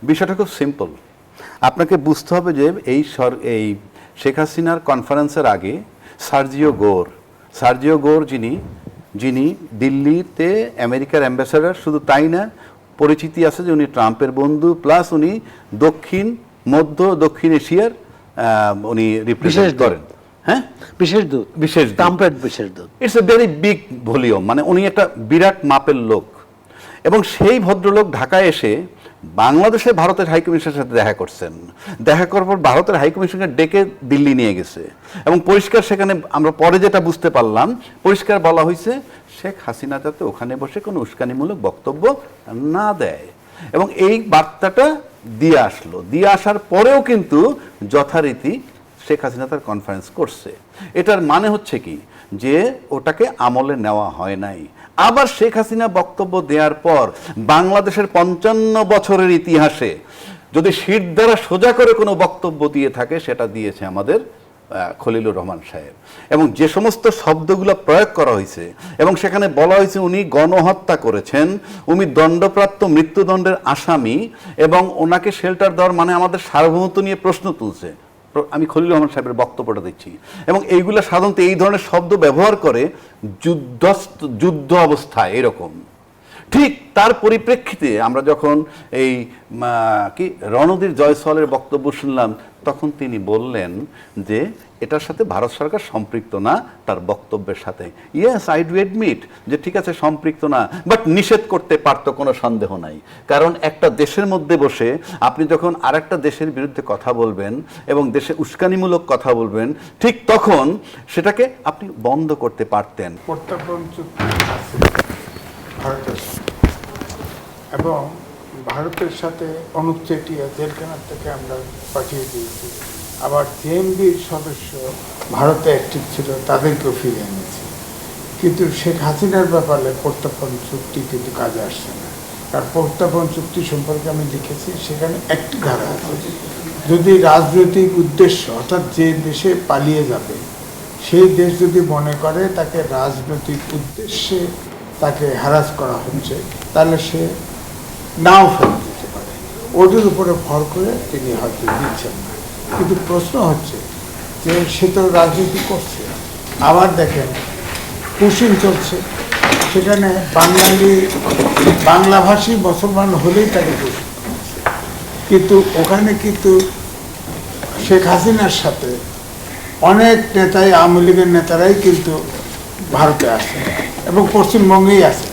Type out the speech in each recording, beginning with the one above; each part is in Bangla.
বিষয়টা খুব সিম্পল। আপনাকে বুঝতে হবে যে এই শেখ হাসিনার কনফারেন্সের আগে সার্জিও গোর যিনি যিনি দিল্লিতে আমেরিকার অ্যাম্বাসেডর, শুধু তাই না, পরিচিতি আছে যে উনি ট্রাম্পের বন্ধু, প্লাস উনি দক্ষিণ এশিয়ার উনি রিপ্রেজেন্ট করেন। হ্যাঁ, বিশেষ ট্রাম্পের বিশেষ দূত। It's a very big volume, মানে উনি একটা বিরাট মাপের লোক। এবং সেই ভদ্রলোক ঢাকায় এসে বাংলাদেশে ভারতের হাইকমিশনের সাথে দেখা করছেন। দেখা করার পর ভারতের হাইকমিশনকে ডেকে দিল্লি নিয়ে গেছে এবং পরিষ্কার সেখানে আমরা পরে যেটা বুঝতে পারলাম, পরিষ্কার বলা হয়েছে শেখ হাসিনা যাতে ওখানে বসে কোনো উস্কানিমূলক বক্তব্য না দেয়। এবং এই বার্তাটা দিয়ে আসার পরেও কিন্তু যথারীতি শেখ হাসিনা তার কনফারেন্স করছে। এটার মানে হচ্ছে কি, যে ওটাকে আমলে নেওয়া হয় নাই। আবার শেখ হাসিনা বক্তব্য দেওয়ার পর বাংলাদেশের 55 বছরের ইতিহাসে যদি শির দ্বারা সোজা করে কোনো বক্তব্য দিয়ে থাকে, সেটা দিয়েছে আমাদের খলিলুর রহমান সাহেব। এবং যে সমস্ত শব্দগুলো প্রয়োগ করা হয়েছে, এবং সেখানে বলা হয়েছে উনি গণহত্যা করেছেন, উনি দণ্ডপ্রাপ্ত মৃত্যুদণ্ডের আসামি, এবং ওনাকে শেল্টার দেওয়ার মানে আমাদের সার্বভৌমত্ব নিয়ে প্রশ্ন তুলছে। আমি খলিলুর রহমান সাহেবের বক্তব্যটা দিচ্ছি। এবং এইগুলো সাধারণত এই ধরনের শব্দ ব্যবহার করে যুদ্ধ অবস্থায় এরকম। ঠিক তার পরিপ্রেক্ষিতে আমরা যখন এই রণধীর জয়সওয়ালের বক্তব্য শুনলাম, তখন তিনি বললেন যে এটার সাথে ভারত সরকার সম্পৃক্ত না তার বক্তব্যের সাথে। ইয়েস, আই ডু এডমিট যে ঠিক আছে সম্পৃক্ত না, বাট নিষেধ করতে পারতো, কোনো সন্দেহ নাই। কারণ একটা দেশের মধ্যে বসে আপনি যখন আরেকটা দেশের বিরুদ্ধে কথা বলবেন এবং দেশে উস্কানিমূলক কথা বলবেন, ঠিক তখন সেটাকে আপনি বন্ধ করতে পারতেন। প্রত্যর্পণ চুক্তি আছে ভারতের সাথে, এবং ভারতের সাথে অনুপ চেটিয়া জেলখানা থেকে আমরা পাঠিয়ে দিয়েছি। আবার জেএমবির সদস্য ভারতে অ্যাক্টিভ ছিল, তাদেরকেও ফিরে এনেছি। কিন্তু শেখ হাসিনার ব্যাপারে প্রত্যর্পণ চুক্তি কিন্তু কাজে আসছে না। কারণ প্রত্যর্পণ চুক্তি সম্পর্কে আমি লিখেছি, সেখানে একটি ধারা আছে, যদি রাজনৈতিক উদ্দেশ্য, অর্থাৎ যে দেশে পালিয়ে যাবে সেই দেশ যদি মনে করে তাকে রাজনৈতিক উদ্দেশ্যে তাকে হ্যারাস করা হচ্ছে, তাহলে সে নাও ফেরত দিতে পারে। ওটির উপরে ভর করে তিনি হয়তো দিচ্ছেন না। কিন্তু প্রশ্ন হচ্ছে যে সে তো রাজনীতি করছে, আবার দেখেন পুশিং চলছে, সেখানে বাংলাভাষী মুসলমান হলেই তাকে পুশিং করছে। কিন্তু ওখানে কিন্তু শেখ হাসিনার সাথে অনেক নেতাই, আওয়ামী লীগের নেতারাই কিন্তু ভারতে আসে এবং পশ্চিমবঙ্গেই আছে,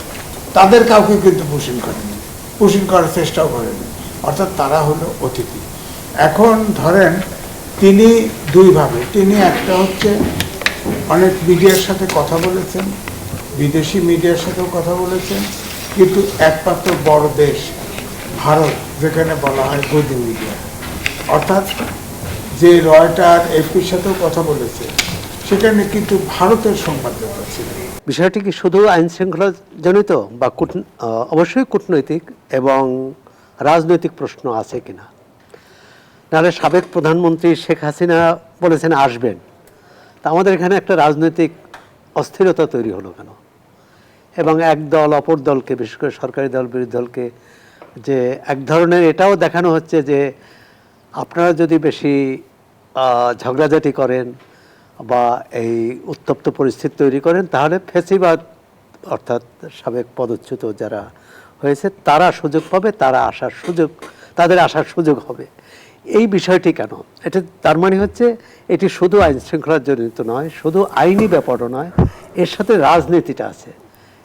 তাদের কাউকে কিন্তু পুশিং করার চেষ্টাও করেনি। অর্থাৎ তারা হলো অতিথি। এখন ধরেন তিনি দুইভাবে, তিনি একটা হচ্ছে অনেক মিডিয়ার সাথে কথা বলেছেন, বিদেশি মিডিয়ার সাথেও কথা বলেছেন, কিন্তু একমাত্র বড় দেশ ভারত, যেখানে বলা হয় গদি মিডিয়া, অর্থাৎ যে রয়টার, এফপির সাথেও কথা বলেছে, সেখানে কিন্তু ভারতের সংবাদদাতা ছিল। বিষয়টি কি শুধু আইন শৃঙ্খলা জনিত বা অবশ্যই কূটনৈতিক এবং রাজনৈতিক প্রশ্ন আছে কিনা? নাহলে সাবেক প্রধানমন্ত্রী শেখ হাসিনা বলেছেন আসবেন, তা আমাদের এখানে একটা রাজনৈতিক অস্থিরতা তৈরি হলো কেন? এবং এক দল অপর দলকে, বিশেষ করে সরকারি দল বিরোধী দলকে, যে এক ধরনের এটাও দেখানো হচ্ছে যে আপনারা যদি বেশি ঝগড়াঝাটি করেন বা এই উত্তপ্ত পরিস্থিতি তৈরি করেন, তাহলে ফ্যাসিবাদ অর্থাৎ সাবেক পদচ্যুত যারা হয়েছে তারা সুযোগ পাবে, তাদের আসার সুযোগ হবে। এই বিষয়টি কেন? এটা তার মানে হচ্ছে এটি শুধু আইন শৃঙ্খলার জনিত নয়, শুধু আইনি ব্যাপারও নয়, এর সাথে রাজনীতিটা আছে।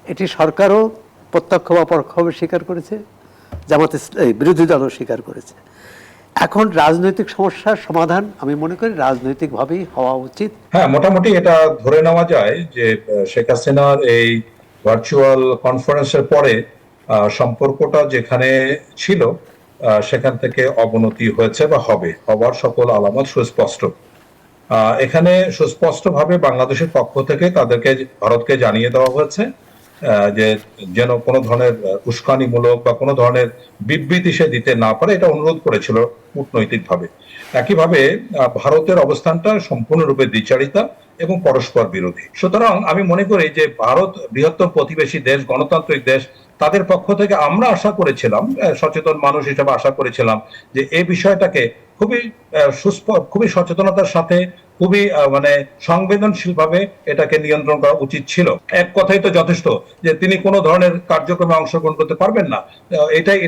এটি সরকারও প্রত্যক্ষ বা পরোক্ষভাবে স্বীকার করেছে, জামাত বিরোধী দলও স্বীকার করেছে। এখন রাজনৈতিক সমস্যার সমাধান আমি মনে করি রাজনৈতিকভাবেই হওয়া উচিত। হ্যাঁ, মোটামুটি এটা ধরে নেওয়া যায় যে শেখ হাসিনার এই ভার্চুয়াল কনফারেন্সের পরে সম্পর্কটা যেখানে ছিল সেখান থেকে অবনতি হয়েছে বা হবার সকল আলামত সুস্পষ্ট। এখানে সুস্পষ্টভাবে বাংলাদেশের পক্ষ থেকে তাদেরকে, ভারতকে জানিয়ে দেওয়া হয়েছে যে যেন কোনো ধরনের উস্কানিমূলক বা কোনো ধরনের বিবৃতি সে দিতে না পারে, এটা অনুরোধ করেছিল কূটনৈতিকভাবে। একইভাবে ভারতের অবস্থানটা সম্পূর্ণরূপে দ্বিচারিতা এবং পরস্পর বিরোধী। সুতরাং আমি মনে করি যে ভারত বৃহত্তম প্রতিবেশী দেশ, গণতান্ত্রিক দেশ, তাদের পক্ষ থেকে আমরা আশা করেছিলাম, সচেতন মানুষ হিসেবে আশা করেছিলাম যে এই বিষয়টাকে খুবই সচেতনতার সাথে, খুবই মানে সংবেদনশীল ভাবে এটাকে নিয়ন্ত্রণ করা উচিত ছিল। এক কথাই তো যথেষ্ট যে তিনি কোনো ধরনের কার্যক্রমে অংশগ্রহণ করতে পারবেন না,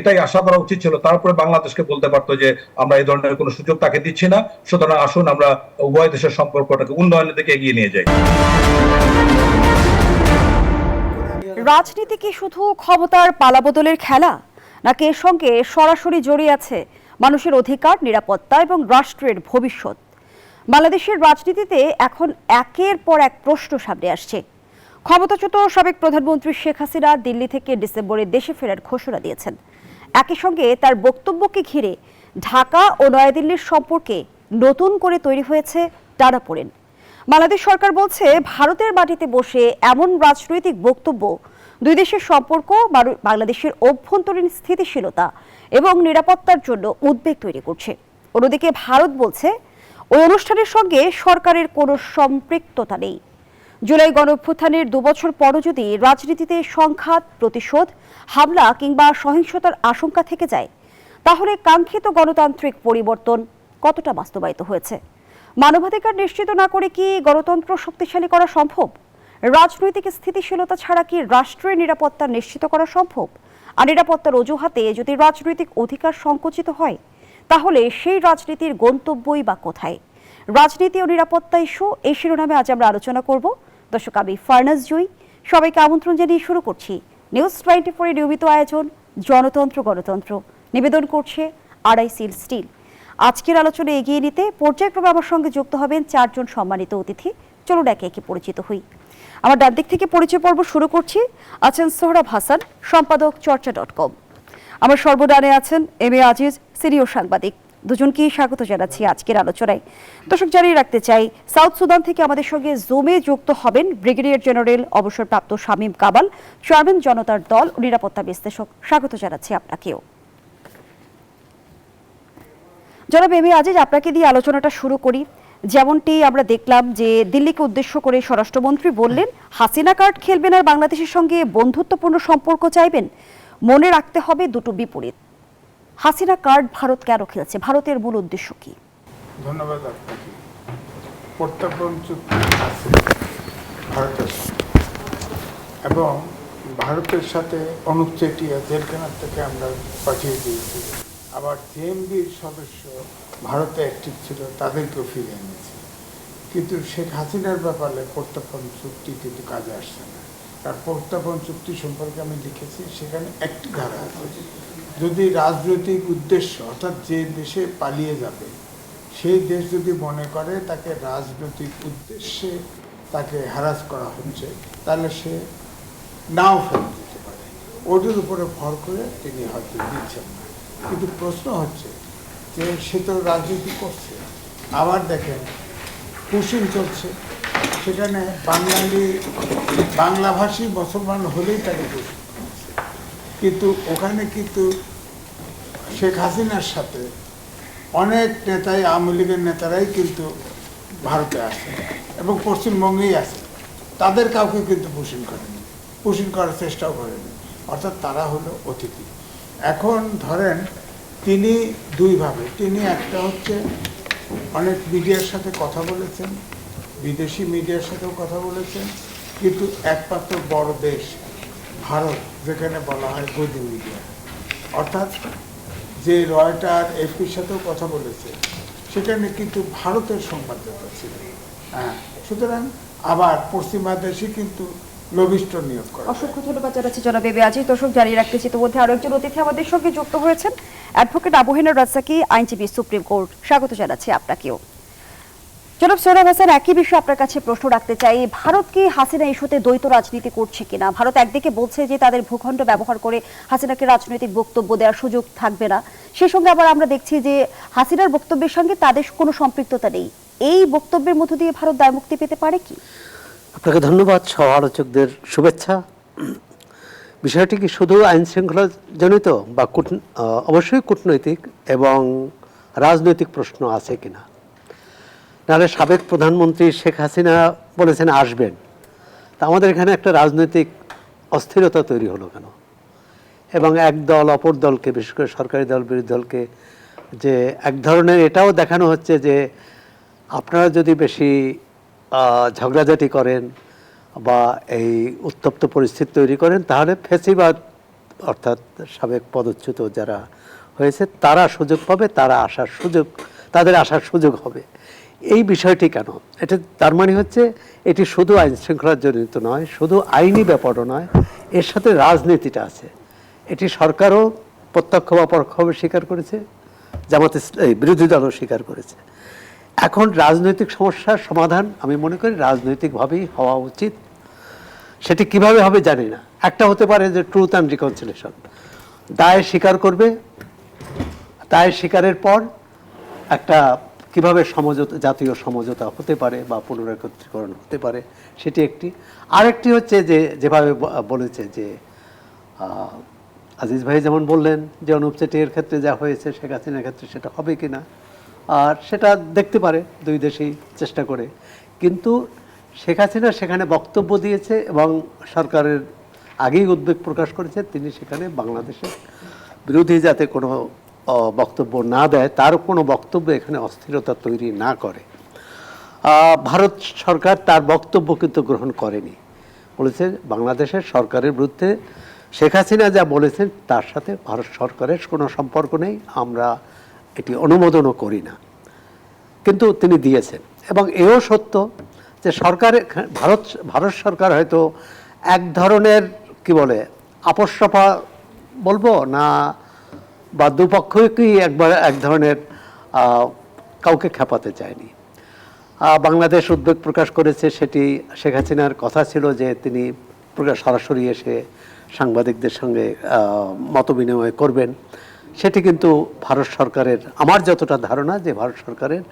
এটাই আশা করা উচিত ছিল। তারপরে বাংলাদেশকে বলতে পারতো যে আমরা এই ধরনের কোনো সুযোগ তাকে দিচ্ছি না, সুতরাং আসুন আমরা উভয় দেশের সম্পর্কটাকে উন্নয়নের দিকে এগিয়ে নিয়ে যাই। রাজনীতি কি শুধু ক্ষমতার পালাবদলের খেলা, নাকি এর সঙ্গে সরাসরি জড়িয়ে আছে মানুষের অধিকার, নিরাপত্তা এবং রাষ্ট্রের ভবিষ্যৎ? বাংলাদেশের রাজনীতিতে এখন একের পর এক প্রশ্ন সামনে আসছে। ক্ষমতাচ্যুত সাবেক প্রধানমন্ত্রী শেখ হাসিনা দিল্লি থেকে ডিসেম্বরে দেশে ফেরার ঘোষণা দিয়েছেন। একই সঙ্গে তার বক্তব্যকে ঘিরে ঢাকা ও নয়াদিল্লির সম্পর্কে নতুন করে তৈরি হয়েছে টানাপোড়েন। বাংলাদেশ সরকার বলছে ভারতের মাটিতে বসে এমন রাজনৈতিক বক্তব্য দুই দেশের সম্পর্ক, বাংলাদেশের অভ্যন্তরীণ স্থিতিশীলতা এবং নিরাপত্তার জন্য উদ্বেগ তৈরি করছে। অন্যদিকে ভারত বলছে ওই অনুষ্ঠানের সঙ্গে সরকারের কোনো সম্পৃক্ততা নেই। জুলাই গণঅভ্যুত্থানের 2 বছর পরও যদি রাজনীতিতে সংঘাত, প্রতিশোধ, হামলা কিংবা সহিংসতার আশঙ্কা থেকে যায়, তাহলে কাঙ্ক্ষিত গণতান্ত্রিক পরিবর্তন কতটা বাস্তবায়িত হয়েছে? মানবাধিকার নিশ্চিত না করে কি গণতন্ত্র শক্তিশালী করা সম্ভব? রাজনৈতিক স্থিতিশীলতা ছাড়া কি রাষ্ট্রের নিরাপত্তা নিশ্চিত করা সম্ভব? আর নিরাপত্তার অজুহাতে যদি রাজনৈতিক অধিকার সংকুচিত হয়, তাহলে সেই রাজনীতির গন্তব্যই বা কোথায়? রাজনীতি ও নিরাপত্তা ইস্যু, এই শিরোনামে আজ আমরা আলোচনা করব। দর্শক, আমি ফারনাজ জুই, সবাইকে আমন্ত্রণ জানিয়ে শুরু করছি নিউজ 24 এর নিয়মিত আয়োজন জনতন্ত্র গণতন্ত্র। নিবেদন করছে আড়াইসিল স্টিল। আজকের আলোচনা এগিয়ে নিতে পর্যায়ক্রমে আমার সঙ্গে যুক্ত হবেন 4 জন সম্মানিত অতিথি। চলুন একে একে পরিচিত হই। আমার ডান দিক থেকে পরিচয় পর্ব শুরু করছি। আছেন সোহরাব হাসান, সম্পাদক চর্চা.com। আমার সর্বডানে আছেন এম এ আজিজ, সিনিয়র সাংবাদিক। দুজনকেই স্বাগত জানাচ্ছি আজকের আলোচনায়। দর্শক, জানিয়ে রাখতে চাই, সাউথ সুদান থেকে আমাদের সঙ্গে জুমে যুক্ত হবেন ব্রিগেডিয়ার জেনারেল অবসরপ্রাপ্ত শামীম কামাল, চেয়ারম্যান জনতার দল ও নিরাপত্তা বিশ্লেষক। স্বাগত জানাচ্ছি আপনাকেও। জনাব এম এ আজিজ, আপনাকে দিয়ে আলোচনাটা শুরু করি। যেমনটি আমরা দেখলাম যে দিল্লিকে উদ্দেশ্য করে স্বরাষ্ট্রমন্ত্রী বললেন হাসিনা কার্ড খেলবেন আর বাংলাদেশের সঙ্গে বন্ধুত্বপূর্ণ সম্পর্ক চাইবেন। মনে রাখতে হবে দুটো বিপরীত। হাসিনা কার্ড ভারত কেন খেলছে? ভারতের মূল উদ্দেশ্য কি? ধন্যবাদ আপনাকে। প্রত্যর্পণ চুক্তি আছে ভারতের সাথে, এবং ভারতের সাথে অনুপ চেটিয়া জেলখানা থেকে আমরা পাঠিয়ে দিয়েছি। আবার জেএমবির সদস্য ভারতে অ্যাক্টিভ ছিল, তাদেরকেও ফিরে এনেছি। কিন্তু শেখ হাসিনার ব্যাপারে প্রত্যর্পণ চুক্তি কিন্তু কাজে আসছে না। আর প্রত্যর্পণ চুক্তি সম্পর্কে আমি লিখেছি, সেখানে একটি ধারা আছে, যদি রাজনৈতিক উদ্দেশ্য, অর্থাৎ যে দেশে পালিয়ে যাবে সেই দেশ যদি মনে করে তাকে রাজনৈতিক উদ্দেশ্যে তাকে হ্যারাস করা হচ্ছে, তাহলে সে নাও ফেরত দিতে পারে। ওটির উপরে ভর করে তিনি হয়তো দিচ্ছেন না। কিন্তু প্রশ্ন হচ্ছে যে সে তো রাজনীতি করছে, আবার দেখেন পুশিং চলছে, সেখানে বাংলাভাষী মুসলমান হলেই তাকে পুশিং করছে। কিন্তু ওখানে কিন্তু শেখ হাসিনার সাথে অনেক নেতাই, আওয়ামী লীগের নেতারাই কিন্তু ভারতে আসে এবং পশ্চিমবঙ্গেই আছে, তাদের কাউকে কিন্তু পুশিং করার চেষ্টাও করেনি। অর্থাৎ তারা হলো অতিথি। এখন ধরেন তিনি দুইভাবে, তিনি একটা হচ্ছে অনেক মিডিয়ার সাথে কথা বলেছেন, বিদেশি মিডিয়ার সাথেও কথা বলেছেন, কিন্তু একমাত্র বড় দেশ ভারত, যেখানে বলা হয় গদি মিডিয়া, অর্থাৎ যে রয়টার, এফপির সাথেও কথা বলেছে, সেখানে কিন্তু ভারতের সংবাদদাতা ছিল। হ্যাঁ, সুতরাং আবার পশ্চিমা দেশে কিন্তু লবিস্ট নিয়োগ করে। অসংখ্য ধন্যবাদ জানাচ্ছি জনাব এম এ আজিজ। দর্শক, জানিয়ে রাখতেছি ইতিমধ্যে আরো একজন অতিথি আমাদের সঙ্গে যুক্ত হয়েছেন, অ্যাডভোকেট আবু হেনা রাজ্জাকি, আইনজীবী, সুপ্রিম কোর্ট। স্বাগত জানাচ্ছি আপনাকেও। জনাব সোহরাব হাসান, একই বিষয়ে আপনার কাছে প্রশ্ন রাখতে চাই, ভারত কি হাসিনা ইস্যুতে দ্বৈত রাজনীতি করছে কিনা? ভারত একদিকে বলছে যে তাদের ভূখণ্ড ব্যবহার করে হাসিনাকে রাজনৈতিক বক্তব্য দেওয়ার সুযোগ থাকবে না, সেই সঙ্গে আবার আমরা দেখছি যে হাসিনার বক্তব্যের সঙ্গে তাদের কোনো সম্পৃক্ততা নেই। এই বক্তব্যের মধ্য দিয়ে ভারত দায়মুক্তি পেতে পারে কি? আপনাকে ধন্যবাদ, সহ আলোচকদের শুভেচ্ছা। বিষয়টি কি শুধু আইন শৃঙ্খলা জনিত বা অবশ্যই কূটনৈতিক এবং রাজনৈতিক প্রশ্ন আছে কিনা? নাহলে সাবেক প্রধানমন্ত্রী শেখ হাসিনা বলেছেন আসবেন, তা আমাদের এখানে একটা রাজনৈতিক অস্থিরতা তৈরি হলো কেন? এবং এক দল অপর দলকে, বিশেষ করে সরকারি দল বিরোধী দলকে, যে এক ধরনের এটাও দেখানো হচ্ছে যে আপনারা যদি বেশি ঝগড়াঝাটি করেন বা এই উত্তপ্ত পরিস্থিতি তৈরি করেন, তাহলে ফ্যাসিবাদ অর্থাৎ সাবেক পদচ্যুত যারা হয়েছে তারা সুযোগ পাবে, তাদের আসার সুযোগ হবে। এই বিষয়টি কেন? এটা তার মানে হচ্ছে এটি শুধু আইন শৃঙ্খলার জনিত নয়, শুধু আইনি ব্যাপারও নয়, এর সাথে রাজনীতিটা আছে। এটি সরকারও প্রত্যক্ষ বা পরোক্ষভাবে স্বীকার করেছে, বিরোধী দলও স্বীকার করেছে। এখন রাজনৈতিক সমস্যার সমাধান আমি মনে করি রাজনৈতিকভাবেই হওয়া উচিত। সেটি কিভাবে হবে জানি না। একটা হতে পারে যে ট্রুথ অ্যান্ড রিকনসিলিয়েশন, দায় স্বীকার করবে, দায় স্বীকারের পর একটা কিভাবে সমঝোতা, জাতীয় সমঝোতা হতে পারে বা পুনরেকত্রীকরণ হতে পারে, সেটি একটি। আরেকটি হচ্ছে যে যেভাবে বলেছে যে আজিজ ভাই যেমন বললেন যে অনুপ চেটিয়ার ক্ষেত্রে যা হয়েছে শেখ হাসিনার ক্ষেত্রে সেটা হবে কিনা, আর সেটা দেখতে পারে দুই দেশেই চেষ্টা করে। কিন্তু শেখ হাসিনা সেখানে বক্তব্য দিয়েছে এবং সরকারের আগেই উদ্বেগ প্রকাশ করেছে তিনি সেখানে বাংলাদেশের বিরোধী যাতে কোনো বক্তব্য না দেয়, তার কোনো বক্তব্য এখানে অস্থিরতা তৈরি না করে। ভারত সরকার তার বক্তব্য কিন্তু গ্রহণ করেনি, বলেছে বাংলাদেশের সরকারের বিরুদ্ধে শেখ হাসিনা যা বলেছেন তার সাথে ভারত সরকারের কোনো সম্পর্ক নেই, আমরা এটি অনুমোদনও করি না। কিন্তু তিনি দিয়েছেন। এবং এও সত্য যে ভারত সরকার হয়তো এক ধরনের কি বলে আপসরফা বলবো না, বা দুপক্ষকেই এক ধরনের কাউকে খেপাতে চায়নি। বাংলাদেশ উদ্বেগ প্রকাশ করেছে, সেটি শেখ হাসিনার কথা ছিল যে তিনি সরাসরি এসে সাংবাদিকদের সঙ্গে মতবিনিময় করবেন। সেটি কিন্তু ভারত সরকারের, আমার যতটা ধারণা যে ভারত সরকারের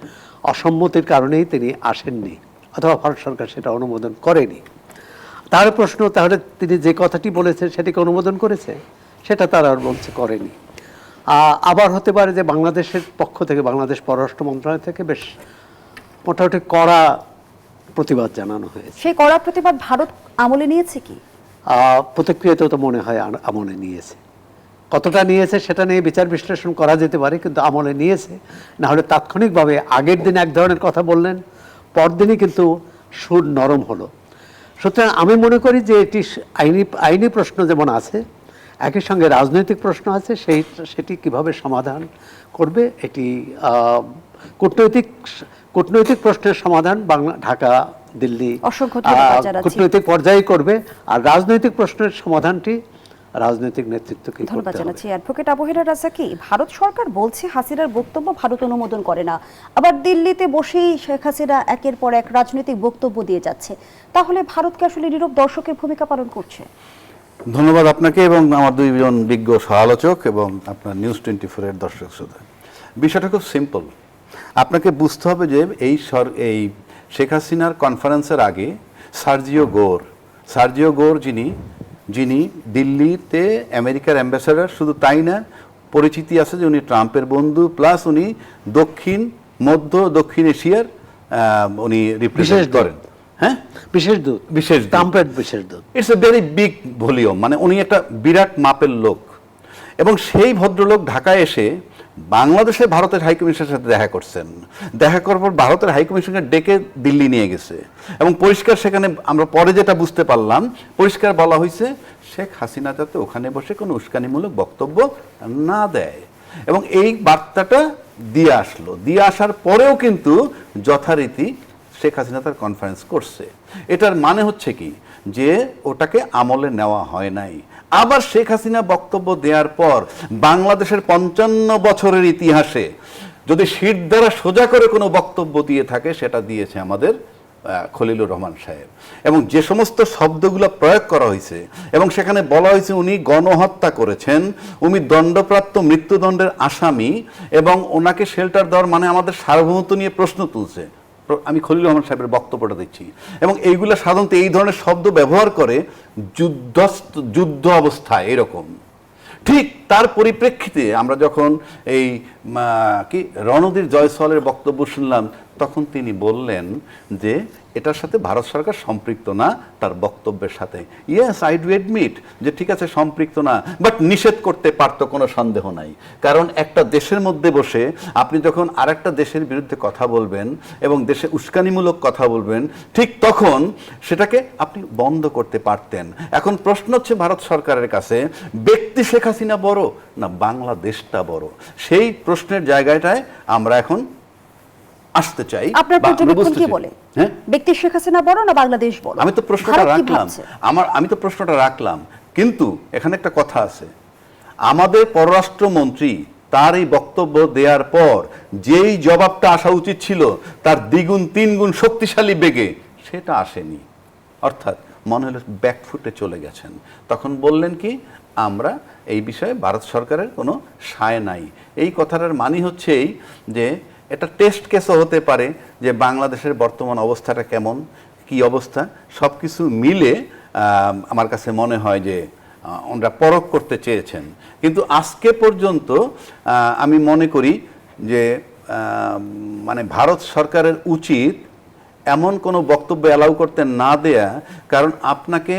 অসম্মতির কারণেই তিনি আসেননি, অথবা ভারত সরকার সেটা অনুমোদন করেনি। তার প্রশ্ন, তাহলে তিনি যে কথাটি বলেছেন সেটিকে অনুমোদন করেছে? সেটা তারা আর বলছে করেনি। আবার হতে পারে যে বাংলাদেশের পক্ষ থেকে, বাংলাদেশ পররাষ্ট্র মন্ত্রণালয় থেকে বেশ মোটামুটি কড়া প্রতিবাদ জানানো হয়েছে। সেই কড়া প্রতিবাদ ভারত আমলে নিয়েছে কি? প্রতিক্রিয়াতেও তো মনে হয় আমলে নিয়েছে। কতটা নিয়েছে সেটা নিয়ে বিচার বিশ্লেষণ করা যেতে পারে, কিন্তু আমলে নিয়েছে। না হলে তাৎক্ষণিকভাবে আগের দিন এক ধরনের কথা বললেন, পরদিনই কিন্তু সুর নরম হলো। সুতরাং আমি মনে করি যে এটি আইনি প্রশ্ন যেমন আছে, একই সঙ্গে রাজনৈতিক প্রশ্ন আছে, সেটি কিভাবে সমাধান করবে, এটি কূটনৈতিক প্রশ্নের সমাধান ঢাকা, দিল্লি কূটনৈতিক পর্যায়ে করবে, আর রাজনৈতিক প্রশ্নের সমাধানটি রাজনৈতিক নেতৃত্বকে। ধন্যবাদ জানাচ্ছি অ্যাডভোকেট আবু হেরা রাজাকি। ভারত সরকার বলছে হাসিনার বক্তব্য ভারত অনুমোদন করে না, আবার দিল্লিতে বসেই শেখ হাসিনা একের পর এক রাজনৈতিক বক্তব্য দিয়ে যাচ্ছে, তাহলে ভারতকে আসলে নীরব দর্শকের ভূমিকা পালন করছে? ধন্যবাদ আপনাকে এবং আমার দুইজন বিজ্ঞ সহ-আলোচক এবং আপনার নিউজ 24 এর দর্শক শ্রোতা। বিষয়টা খুব সিম্পল। আপনাকে বুঝতে হবে যে এই শেখ হাসিনার কনফারেন্সের আগে সার্জিও গোর যিনি দিল্লিতে আমেরিকার অ্যাম্বাসেডর, শুধু তাই না, পরিচিতি আছে যে উনি ট্রাম্পের বন্ধু, প্লাস উনি দক্ষিণ এশিয়ার উনি রিপ্রেজেন্ট করেন। হ্যাঁ, বিশেষ দূত। It's a very big volume, মানে উনি একটা বিরাট মাপের লোক। এবং সেই ভদ্রলোক ঢাকায় এসে বাংলাদেশে ভারতের হাইকমিশনের সাথে দেখা করছেন। দেখা করার পর ভারতের হাইকমিশনকে ডেকে দিল্লি নিয়ে গেছে এবং পরিষ্কার সেখানে আমরা পরে যেটা বুঝতে পারলাম, পরিষ্কার বলা হয়েছে শেখ হাসিনা যাতে ওখানে বসে কোনো উস্কানিমূলক বক্তব্য না দেয়। এবং এই বার্তাটা দিয়ে আসার পরেও কিন্তু যথারীতি শেখ হাসিনা তার কনফারেন্স করছে। এটার মানে হচ্ছে কি, যে ওটাকে আমলে নেওয়া হয় নাই। আবার শেখ হাসিনা বক্তব্য দেওয়ার পর বাংলাদেশের 55 বছরের ইতিহাসে যদি শীত দ্বারা সোজা করে কোনো বক্তব্য দিয়ে থাকে, সেটা দিয়েছে আমাদের খলিলুর রহমান সাহেব। এবং যে সমস্ত শব্দগুলো প্রয়োগ করা হয়েছে, এবং সেখানে বলা হয়েছে উনি গণহত্যা করেছেন, উনি দণ্ডপ্রাপ্ত মৃত্যুদণ্ডের আসামি, এবং ওনাকে শেল্টার দেওয়ার মানে আমাদের সার্বভৌমত্ব নিয়ে প্রশ্ন তুলছে। আমি খলিলুর রহমান সাহেবের বক্তব্যটা দিচ্ছি। এবং এইগুলো সাধারণত এই ধরনের শব্দ ব্যবহার করে যুদ্ধ অবস্থায় এরকম। ঠিক তার পরিপ্রেক্ষিতে আমরা যখন এই রণধীর জয়সওয়ালের বক্তব্য শুনলাম, তখন তিনি বললেন যে এটার সাথে ভারত সরকার সম্পৃক্ত না তার বক্তব্যের সাথে। ইয়েস, আই ডু এডমিট যে ঠিক আছে সম্পৃক্ত না, বাট নিষেধ করতে পারতো, কোনো সন্দেহ নাই। কারণ একটা দেশের মধ্যে বসে আপনি যখন আরেকটা দেশের বিরুদ্ধে কথা বলবেন এবং দেশে উস্কানিমূলক কথা বলবেন, ঠিক তখন সেটাকে আপনি বন্ধ করতে পারতেন। এখন প্রশ্ন হচ্ছে ভারত সরকারের কাছে, ব্যক্তি শেখ হাসিনা বড় না বাংলাদেশটা বড়? সেই প্রশ্নের জায়গাটায় আমরা এখন আসতে চাই। আপনার বা আমরা পর্যবেক্ষণ বুঝতে কি চাই। বলে? হ্যাঁ, ব্যক্তি শেখ হাসিনা বড় না বাংলাদেশ বড়? আমি তো প্রশ্নটা ভারত কি রাখলাম, ভাবছে? আমি তো প্রশ্নটা রাখলাম, কিন্তু এখানে একটা কথা আছে। আমাদের পররাষ্ট্রমন্ত্রী তার এই বক্তব্য দেওয়ার পর যেই জবাবটা আসা উচিত ছিল তার দ্বিগুণ তিনগুণ শক্তিশালী বেগে সেটা আসেনি। অর্থাৎ মনে হলো ব্যাকফুটে চলে গেছেন। তখন বললেন কি, আমরা এই বিষয়ে ভারত সরকারের কোনো সায় নাই। এই কথাটার মানে হচ্ছে এই যে এটা টেস্ট কেসও হতে পারে যে বাংলাদেশের বর্তমান অবস্থাটা কেমন, কি অবস্থা, সব কিছু মিলে আমার কাছে মনে হয় যে ওনারা পরখ করতে চেয়েছেন। কিন্তু আজকে পর্যন্ত আমি মনে করি যে মানে ভারত সরকারের উচিত এমন কোনো বক্তব্য অ্যালাউ করতে না দেয়া, কারণ আপনাকে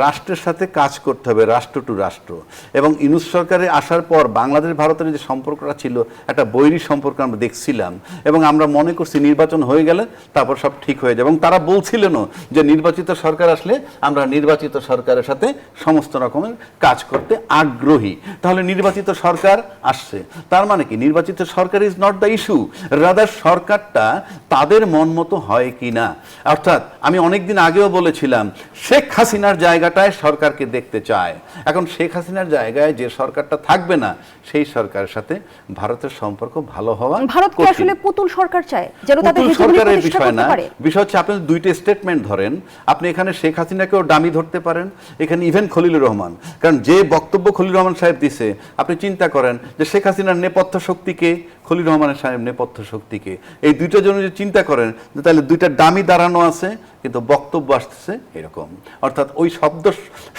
রাষ্ট্রের সাথে কাজ করতে হবে, রাষ্ট্র টু রাষ্ট্র। এবং ইউনূস সরকারে আসার পর বাংলাদেশ ভারতের যে সম্পর্কটা ছিল একটা বৈরী সম্পর্ক আমরা দেখছিলাম, এবং আমরা মনে করছি নির্বাচন হয়ে গেলে তারপর সব ঠিক হয়ে যাবে। এবং তারা বলছিলেনও যে নির্বাচিত সরকার আসলে আমরা নির্বাচিত সরকারের সাথে সমস্ত রকমের কাজ করতে আগ্রহী। তাহলে নির্বাচিত সরকার আসছে, তার মানে কি নির্বাচিত সরকার is not the issue, rather সরকারটা তাদের মন মতো হয় কি না। অর্থাৎ আমি অনেকদিন আগেও বলেছিলাম শেখ হাসিনার জায়গাটায় সরকারকে দেখতে চায়। এখন শেখ হাসিনার জায়গায় যে সরকারটা থাকবে না সেই সরকারের সাথে ভারতের সম্পর্ক ভালো হওয়া ভারত কি আসলে পুতুল সরকার চায় যেন তাদের পুতুল হেজমনি সরকারের প্রতিষ্ঠা বিষয় করতে না, পারে? বিষয় হচ্ছে আপনি দুইটা স্টেটমেন্ট ধরেন, আপনি এখানে শেখ হাসিনাকেও ডামি ধরতে পারেন, এখানে ইভেন খলিলুর রহমান। কারণ যে বক্তব্য খলিলুর রহমান সাহেব দিছে, আপনি চিন্তা করেন যে শেখ হাসিনার নেপথ্য শক্তিকে, খলিলুর রহমানের সাহেব নেপথ্য শক্তিকে, এই দুইটার জন্য যে চিন্তা করেন যে তাহলে দুইটা ডামি দাঁড়ানো আছে কিন্তু বক্তব্য আসতেছে এরকম। অর্থাৎ ওই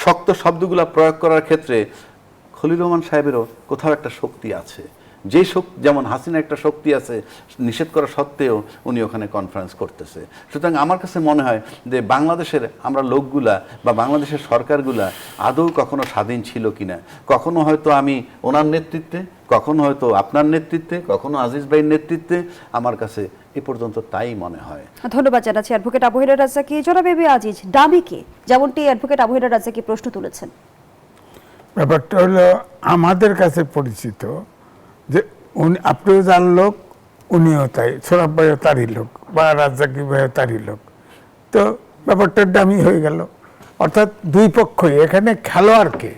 শক্ত শব্দগুলো প্রয়োগ করার ক্ষেত্রে খলিলুর রহমান সাহেবেরও কোথাও একটা শক্তি আছে, যে শক্তি যেমন হাসিনা একটা শক্তি আছে, নিষেধ করা সত্ত্বেও উনি ওখানে কনফারেন্স করতেছে। সুতরাং আমার কাছে মনে হয় যে বাংলাদেশের আমরা লোকগুলা বা বাংলাদেশের সরকারগুলা আদৌ কখনো স্বাধীন ছিল কিনা, কখনো হয়তো আমি ওনার নেতৃত্বে, কখনো হয়তো আপনার নেতৃত্বে, কখনো আজিজ ভাইয়ের নেতৃত্বে, আমার কাছে এ পর্যন্ত তাই মনে হয়। ধন্যবাদ জানাচ্ছি অ্যাডভোকেট আবু হেরা রাজ্জাকি। জনাব এবি আজিজ, ডামিকে যেমনটি অ্যাডভোকেট আবু হেরা রাজ্জাকি প্রশ্ন তুলেছেন, ব্যাপারটা হলো আমাদের কাছে পরিচিত যে উনি, আপনিও যার লোক, উনিও তাই, সোরাব ভাইও তারই লোক, বা রাজ্জাকি ভাইও তারই লোক। তো ব্যাপারটা দামি হয়ে গেল। অর্থাৎ দুই পক্ষই এখানে খেলোয়াড়কে।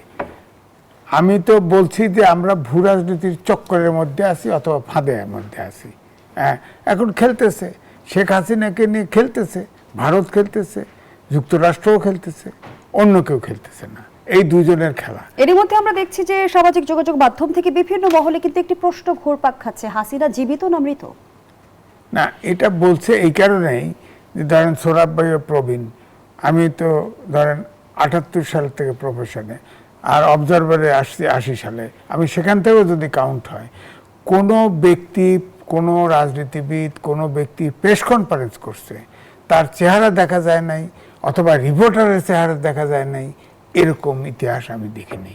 আমি তো বলছি যে আমরা ভূ রাজনীতির চক্করের মধ্যে আছি অথবা ফাঁদের মধ্যে আছি। হ্যাঁ, এখন খেলতেছে, শেখ হাসিনাকে নিয়ে খেলতেছে, ভারত খেলতেছে, যুক্তরাষ্ট্রও খেলতেছে, অন্য কেউ খেলতেছে না। এই দুজনের খেলা। এরই মধ্যে আমরা দেখছি যে সামাজিক যোগাযোগ মাধ্যম থেকে বিভিন্ন মহলে কিন্তু একটি প্রশ্ন ঘুরপাক খাচ্ছে, হাসিনা জীবিত না মৃত? না, এটা বলছে এই কারণেই যে ধরেন সোরাব ভাই ও প্রবীণ, আমি তো ধরেন 78 সাল থেকে প্রফেশনে, আর অবজারভারে আসছি 80 সালে। আমি সেখান থেকেও যদি কাউন্ট হয়, কোনো ব্যক্তি, কোনো রাজনীতিবিদ, কোনো ব্যক্তি প্রেস কনফারেন্স করছে, তার চেহারা দেখা যায় নাই অথবা রিপোর্টারের চেহারা দেখা যায় নাই, এরকম ইতিহাস আমি দেখিনি।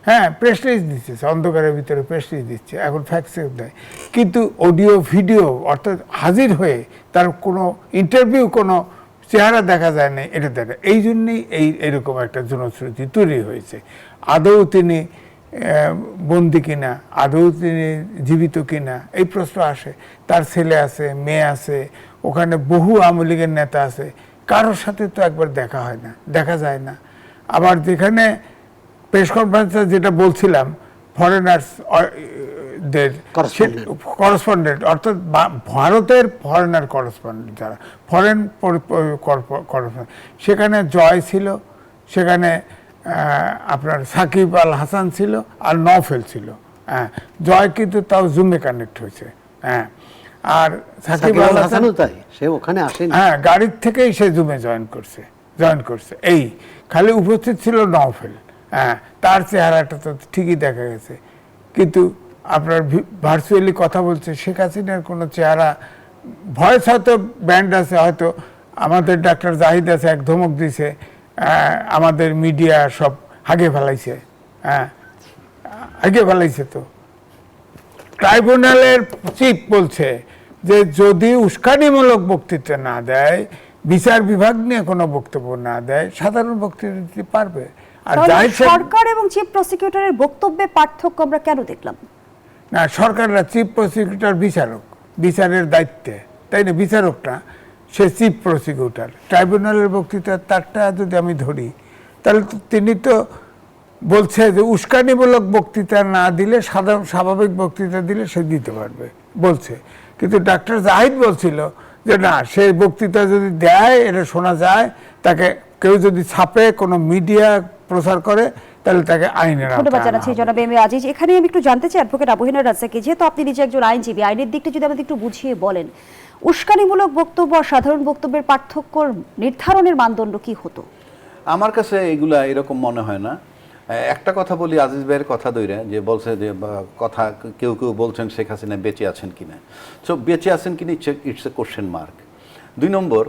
হ্যাঁ, প্রেস রিলিজ দিচ্ছে, অন্ধকারের ভিতরে প্রেস রিলিজ দিচ্ছে, এখন ফ্যাক্সেও দেয়, কিন্তু অডিও ভিডিও অর্থাৎ হাজির হয়ে তার কোনো ইন্টারভিউ, কোনো চেহারা দেখা যায় না, এটা দেখা। এই জন্যেই এরকম একটা জনশ্রুতি তৈরি হয়েছে। আদৌ তিনি বন্দি কিনা, আদৌ তিনি জীবিত কিনা, এই প্রশ্ন আসে। তার ছেলে আছে, মেয়ে আছে, ওখানে বহু আওয়ামী লীগের নেতা আছে, কারোর সাথে তো একবার দেখা হয় না, দেখা যায় না। আবার যেখানে প্রেস কনফারেন্সে যেটা বলছিলাম, ফরেনার্সদের করেসপন্ডেন্ট, অর্থাৎ ভারতের ফরেনার করেসপন্ডেন্ট, যারা ফরেন করেসপন্ডেন্ট, সেখানে জয় ছিল, সেখানে আপনার সাকিব আল হাসান ছিল, আর নওফেল ছিল। হ্যাঁ, জয় কিন্তু তাও জুমে কানেক্ট হয়েছে। হ্যাঁ, আর সাকিব আল হাসানও তাই, সে ওখানে আসেনি। হ্যাঁ, গাড়ির থেকেই সে জুমে জয়েন করছে। এই খালি উপস্থিত ছিল নওফেল। হ্যাঁ, তার চেহারাটা তো ঠিকই দেখা গেছে, কিন্তু আপনার ভার্চুয়ালি কথা বলছে, শেখ হাসিনার কোনো চেহারা ভয়েস হয়তো ব্যান্ড আছে, হয়তো আমাদের ডাক্তার জাহিদ আছে এক ধমক দিছে, আমাদের মিডিয়া সব হাগে ফেলাইছে, হ্যাঁ হাগে ফেলাইছে। তো ট্রাইব্যুনালের চিফ বলছে যে যদি উস্কানিমূলক বক্তৃতা না দেয়, বিচার বিভাগ নিয়ে কোনো বক্তব্য না দেয়, সাধারণ বক্তৃতা দিতে পারবে। আর তাহলে জাহিদ সাহেব- সরকার এবং চিফ প্রসিকিউটরের বক্তব্যে পার্থক্য আমরা কেন দেখলাম? না, সরকাররা চিফ প্রসিকিউটর বিচারক, বিচারের দায়িত্বে, তাই না? বিচারকটা সে চিফ প্রসিকিউটর। ট্রাইব্যুনালের বক্তৃতা তারটা যদি আমি ধরি, তাহলে তো তিনি তো বলছে যে উস্কানিমূলক বক্তৃতা না দিলে, সাধারণ স্বাভাবিক বক্তৃতা দিলে সে দিতে পারবে বলছে। কিন্তু ডাক্তার জাহিদ বলছিল যে না, সেই বক্তৃতা যদি দেয়, এটা শোনা যায়, তাকে কেউ যদি ছাপে, কোনো মিডিয়া প্রচার করে, তাহলে তাকে আইনের ধন্যবাদ আওতায় আনা জানাচ্ছি হবে। জনাব এম এ আজিজ। এখানে আমি একটু জানতে চাই অ্যাডভোকেট আবহিনা রাজ্জাকি, যেহেতু আপনি নিজে একজন আইনজীবী, আইনের দিকটা যদি আমাদের একটু বুঝিয়ে বলেন, উস্কানিমূলক বক্তব্য আর সাধারণ বক্তব্যের পার্থক্য নির্ধারণের মানদণ্ড কি হতো? আমার কাছে এগুলা এরকম মনে হয় না। একটা কথা বলি আজিজ ভাইয়ের কথা ধরে, যে বলছে যে কথা কেউ কেউ বলছেন শেখ হাসিনা বেঁচে আছেন কিনা। সো বেঁচে আছেন কিনা ইটস এ কোশ্চেন মার্ক। 2 নম্বর,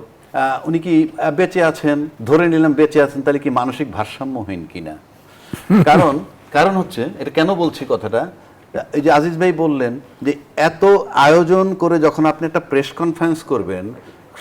উনি কি বেঁচে আছেন, ধরে নিলাম বেঁচে আছেন, তাহলে কি মানসিক ভারসাম্যহীন কিনা? কারণ হচ্ছে, এটা কেন বলছি কথাটা, এই যে আজিজ ভাই বললেন যে এত আয়োজন করে যখন আপনি একটা প্রেস কনফারেন্স করবেন,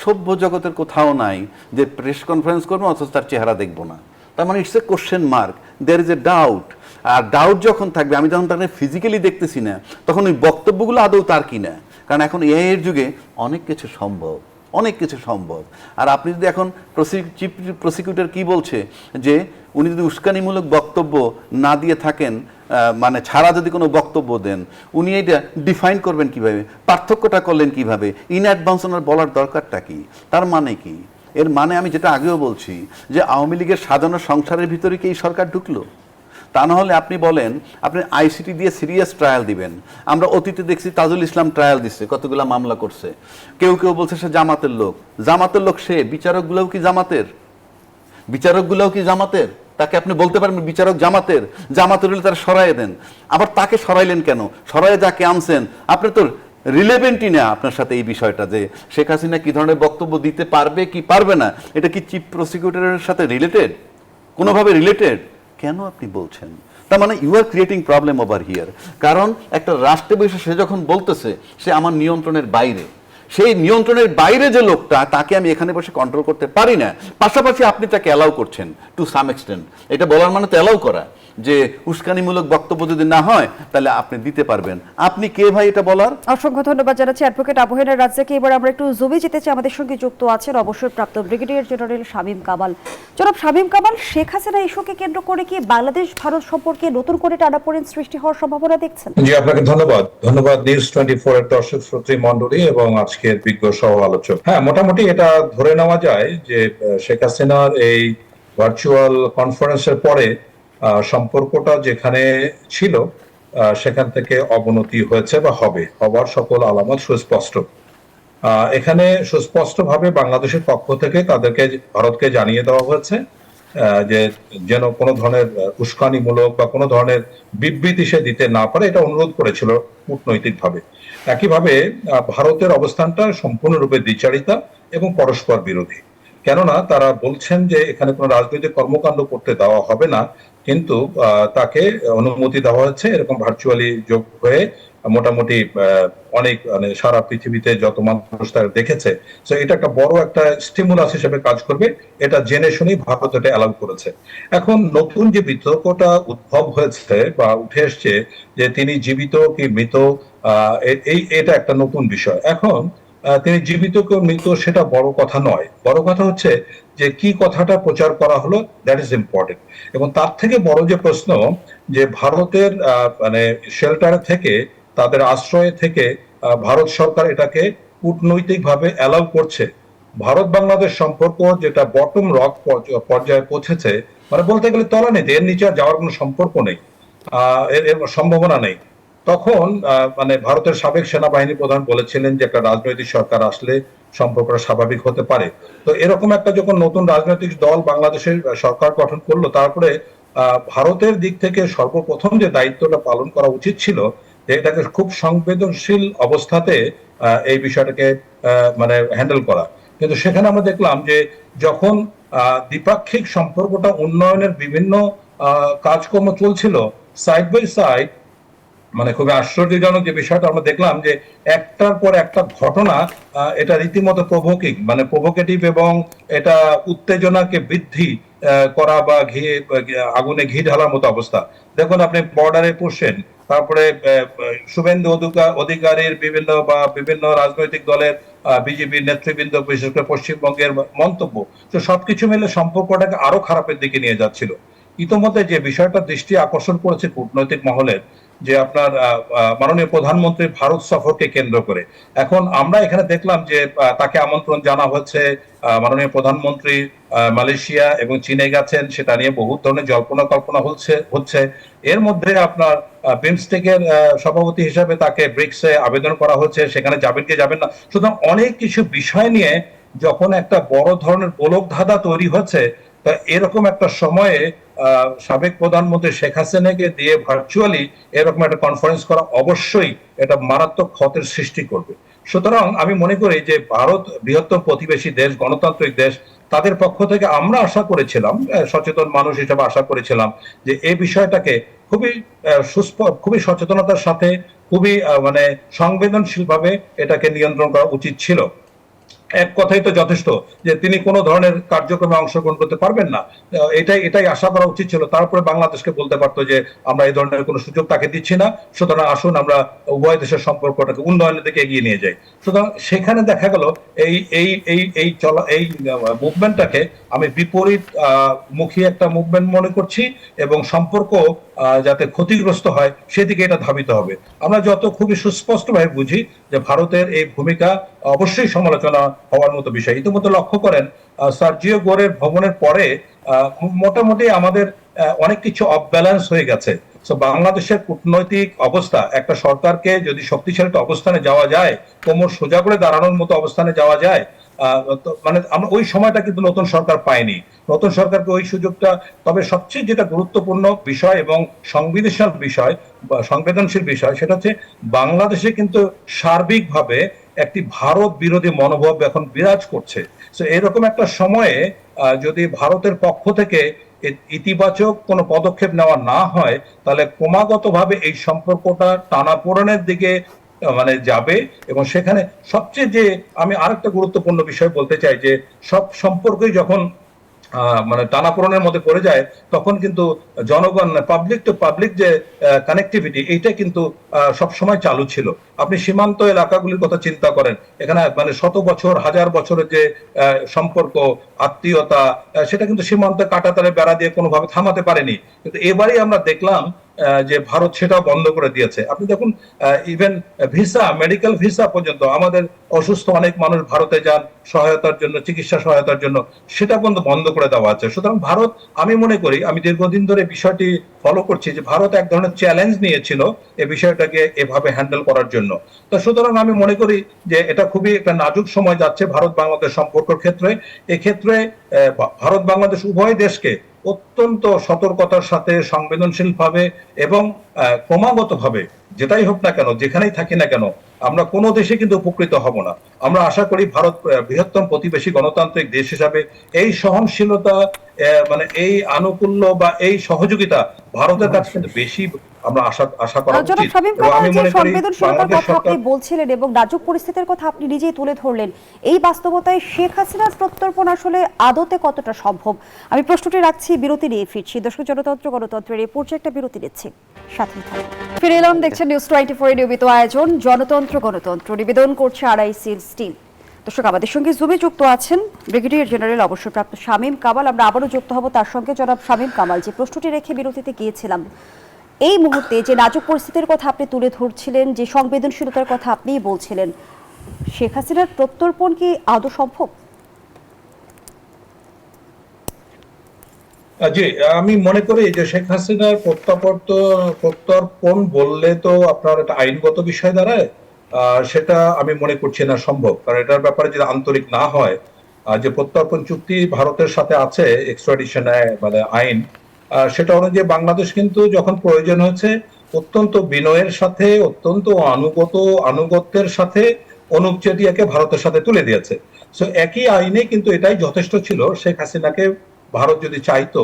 সভ্য জগতের কোথাও নাই যে প্রেস কনফারেন্স করবো অথচ তার চেহারা দেখবো না। তার মানে it's a question mark, there is a doubt. আর ডাউট যখন থাকবে, আমি যখন তাকে ফিজিক্যালি দেখতেছি না, তখন ওই বক্তব্যগুলো আদৌ তার কিনা। কারণ এখন এআই এর যুগে অনেক কিছু সম্ভব, অনেক কিছু সম্ভব। আর আপনি যদি এখন চিফ প্রসিকিউটর কি বলছে, যে উনি যদি উস্কানিমূলক বক্তব্য না দিয়ে থাকেন, মানে ছাড়া যদি কোনো বক্তব্য দেন, উনি এটা ডিফাইন করবেন কিভাবে, পার্থক্যটা করলেন কিভাবে, ইন অ্যাডভান্স ওনার বলার দরকারটা কি, তার মানে কি? এর মানে আমি যেটা আগেও বলছি, যে আওয়ামী লীগের সাজানো সংসারের ভিতরে কি এই সরকার ঢুকলো? তা না হলে আপনি বলেন আপনি আইসিটি দিয়ে সিরিয়াস ট্রায়াল দিবেন। আমরা অতীতে দেখছি তাজুল ইসলাম ট্রায়াল দিচ্ছে, কতগুলা মামলা করছে। কেউ কেউ বলছে সে জামাতের লোক। জামাতের লোক সে, বিচারকগুলোও কি জামাতের? বিচারকগুলোও কি জামাতের? তাকে আপনি বলতে পারেন বিচারক জামাতের, জামাতের হলে তারা সরাইয়ে দেন। আবার তাকে সরাইলেন কেন? সরাইয়ে যাকে আনছেন, আপনি তো রিলেভেন্টই না আপনার সাথে এই বিষয়টা, যে শেখ হাসিনা কি ধরনের বক্তব্য দিতে পারবে কি পারবে না, এটা কি চিফ প্রসিকিউটরের সাথে রিলেটেড, কোনোভাবে রিলেটেড? কেন আপনি বলছেন? তার মানে you are creating problem over here. কারণ একটা রাষ্ট্রে বসে সে যখন বলতেছে সে আমার নিয়ন্ত্রণের বাইরে, সেই নিয়ন্ত্রণের বাইরে যে লোকটা, তাকে আমি এখানে বসে কন্ট্রোল করতে পারি না। পাশাপাশি আপনি তাকে অ্যালাউ করছেন টু সাম এক্সটেন্ট। এটা বলার মানে তো অ্যালাউ করা, যে উস্কানিমূলক বক্তব্য যদি না হয় তাহলে আপনি দিতে পারবেন। আপনি কে ভাই এটা বলার? অসংখ্য ধন্যবাদ জানাচ্ছি অ্যাডভোকেট আবহিনা রাজ্জাকি। এবার আমরা একটু জমি যেতে চাই, আমাদের সঙ্গে যুক্ত আছেন অবসরপ্রাপ্ত ব্রিগেডিয়ার জেনারেল শামীম কামাল। জনাব শামীম কামাল, শেখ হাসিনা ইস্যুকে কেন্দ্র করে কি বাংলাদেশ ভারত সম্পর্কে নতুন করে টানাপোড়েন সৃষ্টি হওয়ার সম্ভাবনা দেখছেন? জি, আপনাকে ধন্যবাদ। নিউজ 24 এর দর্শক শ্রোতৃ মণ্ডলী এবং আজকের বিজ্ঞ সহ আলোচক। হ্যাঁ, মোটামুটি এটা ধরে নেওয়া যায় যে শেখ হাসিনার এই ভার্চুয়াল কনফারেন্সের পরে সম্পর্কটা যেখানে ছিল সেখান থেকে অবনতি হয়েছে বা হবার সকল আলামত সুস্পষ্ট। এখানে সুস্পষ্টভাবে বাংলাদেশের পক্ষ থেকে তাদেরকে, ভারতকে জানিয়ে দেওয়া হয়েছে যে যেন কোনো ধরনের উস্কানিমূলক বা কোনো ধরনের বিবৃতি সে দিতে না পারে, এটা অনুরোধ করেছিল কূটনৈতিকভাবে। একইভাবে ভারতের অবস্থানটা সম্পূর্ণরূপে দ্বিচারিতা এবং পরস্পর বিরোধী। কেননা তারা বলছেন যে এখানে কোনো রাজনৈতিক কর্মকাণ্ড করতে দেওয়া হবে না, কিন্তু তাকে অনুমতি দেওয়া হচ্ছে এরকম ভার্চুয়ালি যোগ হয়ে মোটামুটি অনেক, মানে সারা পৃথিবীতে যত মানুষ তারা দেখেছে, তো এটা একটা বড় একটা স্টিমুলাস হিসেবে কাজ করবে। এটা জেনে শুনেই ভারত এটা অ্যালাউ করেছে। এখন নতুন যে বিতর্কটা উদ্ভব হয়েছে বা উঠে এসছে যে তিনি জীবিত কি মৃত, এটা একটা নতুন বিষয়। এখন তিনি জীবিত কি মৃত সেটা বড় কথা নয়, বড় কথা হচ্ছে যে কি কথাটা প্রচার করা হলো, দ্যাট ইজ ইম্পর্টেন্ট। এবং তার থেকে বড় যে প্রশ্ন, যে ভারতের মানে শেল্টার থেকে, তাদের আশ্রয় থেকে ভারত সরকার এটাকে কূটনৈতিকভাবে অ্যালাউ করছে। ভারত বাংলাদেশ সম্পর্ক যেটা বটম রক পর্যায়ে পৌঁছেছে, মানে বলতে গেলে তলানিতে, এর নিচে আর যাওয়ার কোনো সম্পর্ক নেই, এর সম্ভাবনা নেই। তখন মানে ভারতের সাবেক সেনাবাহিনী প্রধান বলেছিলেন যে একটা রাজনৈতিক সরকার আসলে সম্পর্কটা স্বাভাবিক হতে পারে। তো এরকম একটা যখন নতুন রাজনৈতিক দল বাংলাদেশের সরকার গঠন করলো, তারপরে ভারতের দিক থেকে সর্বপ্রথম যে দায়িত্বটা পালন করা উচিত ছিল, যে এটাকে খুব সংবেদনশীল অবস্থাতে এই বিষয়টাকে মানে হ্যান্ডেল করা। কিন্তু সেখানে আমরা দেখলাম যে যখন দ্বিপাক্ষিক সম্পর্কটা উন্নয়নের বিভিন্ন কাজকর্ম চলছিল সাইড বাই সাইড, মানে খুবই আশ্চর্যজনক যে বিষয়টা আমরা দেখলাম যে একটার পর একটা ঘটনা এটা রীতিমতো প্রভোকেটিভ এবং এটা উত্তেজনাকে বৃদ্ধি করা বা আগুনে ঘি ঢালার মতো অবস্থা। দেখুন আপনি বর্ডারে পড়ছেন, তারপরে শুভেন্দু অধিকারীর বিভিন্ন রাজনৈতিক দলের বিজেপির নেতৃবৃন্দ, বিশেষ করে পশ্চিমবঙ্গের মন্তব্য, তো সবকিছু মিলে সম্পর্কটাকে আরো খারাপের দিকে নিয়ে যাচ্ছিল। ইতোমধ্যে যে বিষয়টা দৃষ্টি আকর্ষণ করেছে কূটনৈতিক মহলের, যে আপনার মাননীয় প্রধানমন্ত্রীর ভারত সফরকে কেন্দ্র করে এখন আমরা এখানে দেখলাম যে তাকে আমন্ত্রণ জানা হচ্ছে। মাননীয় প্রধানমন্ত্রী মালয়েশিয়া এবং চীনে গেছেন, সেটা নিয়ে বহু ধরনের জল্পনা কল্পনা হচ্ছে। এর মধ্যে আপনার বিমস্টেকের সভাপতি হিসাবে তাকে ব্রিক্সে আবেদন করা হচ্ছে, সেখানে যাবেন কি যাবেন না। সুতরাং অনেক কিছু বিষয় নিয়ে যখন একটা বড় ধরনের গোলকধাঁধা তৈরি হচ্ছে, তা এরকম একটা সময়ে সাবেক প্রধানমন্ত্রী শেখ হাসিনাকে দিয়ে ভার্চুয়ালি এরকম একটা কনফারেন্স করা অবশ্যই এটা মারাত্মক ক্ষতের সৃষ্টি করবে। সুতরাং আমি মনে করি যে ভারত বৃহত্তম প্রতিবেশী দেশ, গণতান্ত্রিক দেশ, তাদের পক্ষ থেকে আমরা আশা করেছিলাম, সচেতন মানুষ হিসেবে আশা করেছিলাম যে এই বিষয়টাকে খুবই সচেতনতার সাথে, খুবই মানে সংবেদনশীল ভাবে এটাকে নিয়ন্ত্রণ করা উচিত ছিল। এক কথাই তো যথেষ্ট যে তিনি কোনো ধরনের কার্যক্রমে অংশগ্রহণ করতে পারবেন না, এটাই আশা করা উচিত ছিল। তারপরে বাংলাদেশকে বলতে পারতো যে আমরা এই ধরনের কোনো সুযোগ তাকে দিচ্ছি না, সুতরাং আসুন আমরা উভয় দেশের সম্পর্কটাকে উন্নয়নের দিকে এগিয়ে নিয়ে যাই। সুতরাং সেখানে দেখা গেল এই মুভমেন্টটাকে আমি বিপরীত মুখী একটা মুভমেন্ট মনে করছি, এবং সম্পর্ক যাতে ক্ষতিগ্রস্ত হয় সেদিকে এটা ধাবিত হবে। আমরা যত খুবই সুস্পষ্টভাবে বুঝি যে ভারতের এই ভূমিকা অবশ্যই সমালোচনা হওয়ার মতো বিষয়। ইতিমধ্যে লক্ষ্য করেন সার্জিও গোরের ভ্রমণের পরে মোটামুটি আমাদের অনেক কিছু অফ ব্যালেন্স হয়ে গেছে। বাংলাদেশের কূটনৈতিক অবস্থা, একটা সরকারকে যদি শক্তিশালী অবস্থানে যাওয়া যায়, কোমর সোজা করে দাঁড়ানোর মতো অবস্থানে যাওয়া যায়, মানে আমরা ওই সময়টা কিন্তু নতুন সরকার পাইনি, নতুন সরকারকে ওই সুযোগটা। তবে সবচেয়ে যেটা গুরুত্বপূর্ণ বিষয় এবং সংবেদনশীল বিষয় সেটা হচ্ছে বাংলাদেশে কিন্তু সার্বিকভাবে একটি ভারত বিরোধী মনোভাব এখন বিরাজ করছে। এরকম একটা সময়ে যদি ভারতের পক্ষ থেকে ইতিবাচক কোনো পদক্ষেপ নেওয়া না হয়, তাহলে ক্রমাগতভাবে এই সম্পর্কটা টানাপোড়েনের দিকে মানে যাবে। এবং সেখানে সবচেয়ে যে আমি আরেকটা গুরুত্বপূর্ণ বিষয় বলতে চাই যে সব সম্পর্কই যখন মানে টানাপোড়েনের মধ্যে পড়ে যায়, তখন কিন্তু জনগণ পাবলিক টু পাবলিক যে কানেক্টিভিটি, এইটা কিন্তু সবসময় চালু ছিল। আপনি সীমান্ত এলাকাগুলির কথা চিন্তা করেন, এখানে মানে শত বছর হাজার বছরের যে সম্পর্ক, আত্মীয়তা, সেটা কিন্তু সীমান্তে কাঁটাতারে বেড়া দিয়ে কোনোভাবে থামাতে পারেনি। কিন্তু এবারেই আমরা দেখলাম যে ভারত সেটাও বন্ধ করে দিয়েছে। আপনি দেখুন ইভেন ভিসা, মেডিকেল ভিসা পর্যন্ত, আমাদের অসুস্থ অনেক মানুষ ভারতে যান সহায়তার জন্য, চিকিৎসা সহায়তার জন্য, সেটা পর্যন্ত বন্ধ করে দেওয়া আছে। সুতরাং ভারত, আমি মনে করি, আমি দীর্ঘদিন ধরে বিষয়টি ফলো করছি যে ভারত এক ধরনের চ্যালেঞ্জ নিয়েছিল এই বিষয়টাকে এভাবে হ্যান্ডেল করার জন্য। তো সুতরাং আমি মনে করি যে এটা খুবই একটা নাজুক সময় যাচ্ছে ভারত বাংলাদেশ সম্পর্কের ক্ষেত্রে। এক্ষেত্রে ভারত বাংলাদেশ উভয় দেশকে অত্যন্ত সতর্কতার সাথে, সংবেদনশীল ভাবে এবং ক্রমাগতভাবে, যেটাই হোক না কেন, যেখানেই থাকি না কেন, আমরা কোনো দেশে কিন্তু উপকৃত হব না। আমরা আশা করি ভারত বৃহত্তম প্রতিবেশী গণতান্ত্রিক দেশ হিসাবে এই সহনশীলতা, মানে এই আনুকূল্য বা এই সহযোগিতা ভারতের কাছে কিন্তু বেশি আমরা আশা করা উচিত। আমি মনে করি সংবেদনশীলতার কথা আপনি বলছিলেন এবং নাজুক পরিস্থিতির কথা আপনি নিজেই তুলে ধরলেন। এই বাস্তবতায় শেখ হাসিনার প্রত্যর্পণ আসলে আদতে কতটা সম্ভব? আমি প্রশ্নটি রাখছি, বিরতি নিয়ে ফিরছি। দর্শক, জনতন্ত্র গণতন্ত্রের এই পর্যায়ে একটা বিরতি নিচ্ছি, সাথে থাকুন। ফিরে এলাম, দেখছেন নিউজ 24 নিয়মিত আয়োজন জনতন্ত্র গণতন্ত্র, নিবেদন করছে আড়াইসিল স্টিল। দর্শক, আমাদের সঙ্গে জুমে যুক্ত আছেন ব্রিগেডিয়ার জেনারেল অবসরপ্রাপ্ত শামীম কামাল। আমরা আবারও যুক্ত হব তার সঙ্গে। জনাব শামীম কামাল, যে প্রশ্নটি রেখে বিরতিতে গিয়েছিলাম, এই মুহূর্তে যে নাজুক পরিস্থিতির কথা আপনি তুলে ধরছিলেন, যে সংবেদনশীলতার কথা আপনিই বলছিলেন, শেখ হাসিনার প্রত্যর্পণ কি আদৌ সম্ভব? জি, আমি মনে করি যে শেখ হাসিনার প্রত্যর্পণ বললে তো আপনার একটা আইনগত বিষয় দাঁড়ায়, সেটা আমি মনে করছি না সম্ভব। কারণ এটার ব্যাপারে যদি আন্তরিক না হয়, যে প্রত্যর্পণ চুক্তি ভারতের সাথে আছে, এক্সট্রাডিশন মানে আইন, সেটা অনুযায়ী বাংলাদেশ কিন্তু যখন প্রয়োজন হয়েছে অত্যন্ত বিনয়ের সাথে, অত্যন্ত আনুগত্যের সাথে অনুপ চেটিয়াকে ভারতের সাথে তুলে দিয়েছে। সো একই আইনে কিন্তু এটাই যথেষ্ট ছিল, শেখ হাসিনাকে ভারত যদি চাইতো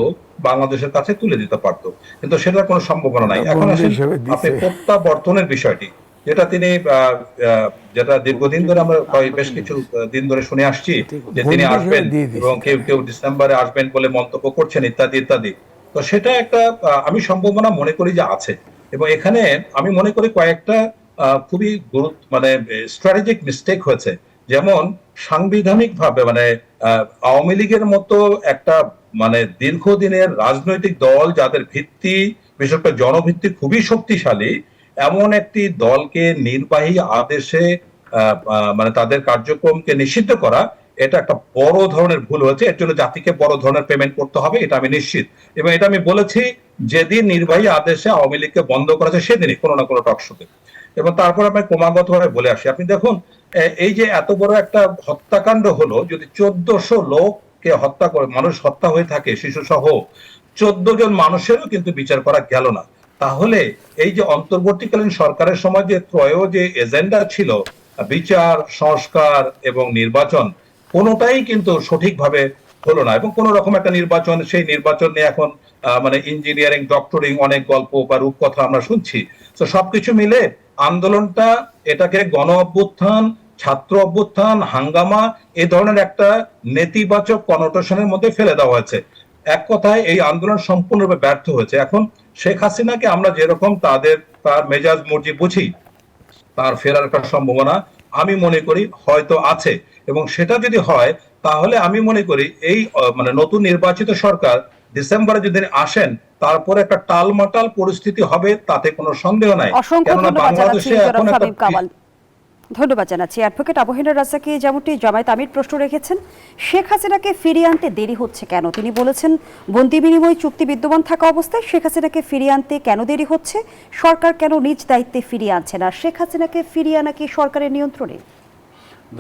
বাংলাদেশের কাছে তুলে দিতে পারতো, কিন্তু সেটার কোনো সম্ভাবনা নাই। এখন বন্দী আসেন হিসেবে দিছে। আপনি প্রত্যাবর্তনের বিষয়টি, যেটা তিনি যেটা দীর্ঘদিন ধরে আমরা বেশ কিছু দিন ধরে শুনে আসছি যে তিনি বন্দী আসবেন হিসেবে দিয়ে দিছে। এবং কেউ কেউ ডিসেম্বরে আসবেন বলে মন্তব্য করছেন ইত্যাদি ইত্যাদি। তো সেটা একটা আমি সম্ভাবনা মনে করি যে আছে, এবং এখানে আমি মনে করি কয়েকটা খুবই মানে স্ট্র্যাটেজিক মিস্টেক হয়েছে। যেমন সাংবিধানিক ভাবে মানে আওয়ামী লীগের মতো একটা মানে দীর্ঘদিনের রাজনৈতিক দল যাদের ভিত্তি বিশেষ করে জনভিত্তি খুবই শক্তিশালী, এমন একটি দলকে নির্বাহী আদেশে মানে তাদের কার্যক্রমকে নিষিদ্ধ করা, এটা একটা বড় ধরনের ভুল হয়েছে। এর জন্য জাতিকে বড় ধরনের পেমেন্ট করতে হবে, এটা আমি নিশ্চিত। এবং এটা আমি বলেছি যেদিন নির্বাহী আদেশে আওয়ামী লীগকে বন্ধ করা হয়েছে সেদিনই কোনো না কোনো টকশোতে। এবং তারপর আমি ক্রমাগতভাবে বলে আসি, আপনি দেখুন এই যে এত বড় একটা হত্যাকাণ্ড হলো, যদি 1400 লোককে হত্যা করে মানুষ হত্যা হয়ে থাকে শিশু সহ, 14 জন মানুষেরও কিন্তু বিচার করা গেল না, তাহলে এই যে অন্তর্বর্তীকালীন সরকারের সময় যে যে এজেন্ডা ছিল বিচার, সংস্কার এবং নির্বাচন, কোনোটাই কিন্তু সঠিকভাবে হলো না। এবং কোন রকম একটা নির্বাচন, সেই নির্বাচন নিয়ে এখন মানে ইঞ্জিনিয়ারিং, ডক্টরিং, অনেক গল্প বা রূপকথা আমরা শুনছি। তো সবকিছু মিলে আন্দোলনটা এটাকে গণ অভ্যুত্থান, ছাত্র অভ্যুত্থান, হাঙ্গামা এই ধরনের একটা নেতিবাচক কনোটেশনের মধ্যে ফেলে দেওয়া হয়েছে। এক কথায় এই আন্দোলন সম্পূর্ণরূপে ব্যর্থ হয়েছে। এখন শেখ হাসিনাকে আমরা যেরকম তার মেজাজ মর্জি বুঝি, তার ফেরার একটা সম্ভাবনা আমি মনে করি হয়তো আছে। এবং সেটা যদি হয় তাহলে আমি মনে করি এই মানে নতুন নির্বাচিত সরকার ডিসেম্বরে যদি আসেন, তারপরে একটা টালমাটাল পরিস্থিতি হবে, তাতে কোনো সন্দেহ নাই। অসংখ্য কেননা ধন্যবাদ জানাচ্ছি বাংলাদেশে জনাব এখন শামীম একটা কামাল। ধন্যবাদ জানাচ্ছি। অ্যাডভোকেট আবু হেনা রাজ্জাকী যেমনটি জামায়াত আমির প্রশ্ন রেখেছেন, শেখ হাসিনাকে ফিরিয়ে আনতে দেরি হচ্ছে কেন? তিনি বলেছেন বন্দি বিনিময় চুক্তি বিদ্যমান থাকা অবস্থায় শেখ হাসিনাকে ফিরিয়ে আনতে কেন দেরি হচ্ছে, সরকার কেন নিজ দায়িত্বে ফিরিয়ে আনছে না? শেখ হাসিনাকে ফিরিয়ে আনা কি সরকারের নিয়ন্ত্রণে?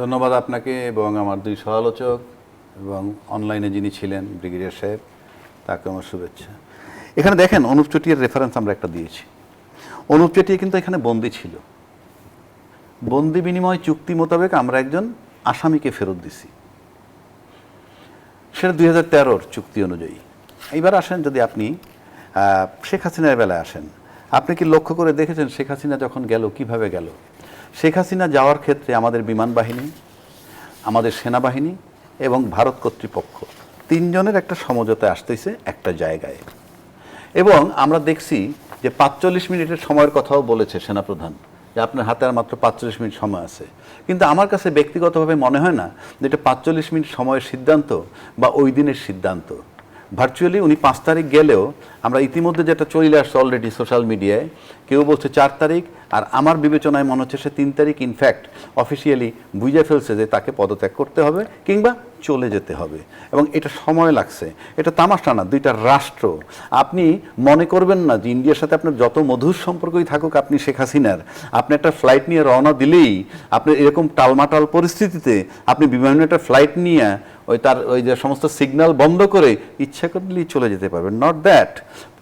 ধন্যবাদ আপনাকে এবং আমার দুই সহ-আলোচক এবং অনলাইনে যিনি ছিলেন ব্রিগেডিয়ার সাহেব, তাকে আমার শুভেচ্ছা। এখানে দেখেন অনুপ চেটিয়ার রেফারেন্স আমরা একটা দিয়েছি। অনুপ চেটিয়া কিন্তু এখানে বন্দী ছিল। বন্দি বিনিময় চুক্তি মোতাবেক আমরা একজন আসামিকে ফেরত দিছি, সেটা 2013-র চুক্তি অনুযায়ী। এইবার আসেন, যদি আপনি শেখ হাসিনার বেলায় আসেন, আপনি কি লক্ষ্য করে দেখেছেন শেখ হাসিনা যখন গেল কিভাবে গেল? শেখ হাসিনা যাওয়ার ক্ষেত্রে আমাদের বিমান বাহিনী, আমাদের সেনাবাহিনী এবং ভারত কর্তৃপক্ষ তিনজনের একটা সমঝোতায় আসতেছে একটা জায়গায়। এবং আমরা দেখছি যে 45 মিনিটের সময়ের কথাও বলেছে সেনাপ্রধান, যে আপনার হাতে আর মাত্র 45 মিনিট সময় আছে। কিন্তু আমার কাছে ব্যক্তিগতভাবে মনে হয় না যে এটা 45 মিনিট সময়ের সিদ্ধান্ত বা ওই দিনের সিদ্ধান্ত। ভার্চুয়ালি উনি 5 তারিখ গেলেও আমরা ইতিমধ্যে যেটা চলে আসছে অলরেডি সোশ্যাল মিডিয়ায়, কেউ বলছে 4 তারিখ, আর আমার বিবেচনায় মনে হচ্ছে সে 3 তারিখ ইনফ্যাক্ট অফিসিয়ালি বুঝে ফেলছে যে তাকে পদত্যাগ করতে হবে কিংবা চলে যেতে হবে। এবং এটা সময় লাগছে, এটা তামাশা না। দুইটা রাষ্ট্র, আপনি মনে করবেন না যে ইন্ডিয়ার সাথে আপনার যত মধুর সম্পর্কই থাকুক আপনি শেখ হাসিনার, আপনি একটা ফ্লাইট নিয়ে রওনা দিলেই আপনি এরকম টালমাটাল পরিস্থিতিতে আপনি বিমানে একটা ফ্লাইট নিয়ে ওই যে সমস্ত সিগন্যাল বন্ধ করে ইচ্ছা করলেই চলে যেতে পারবেন। Not that.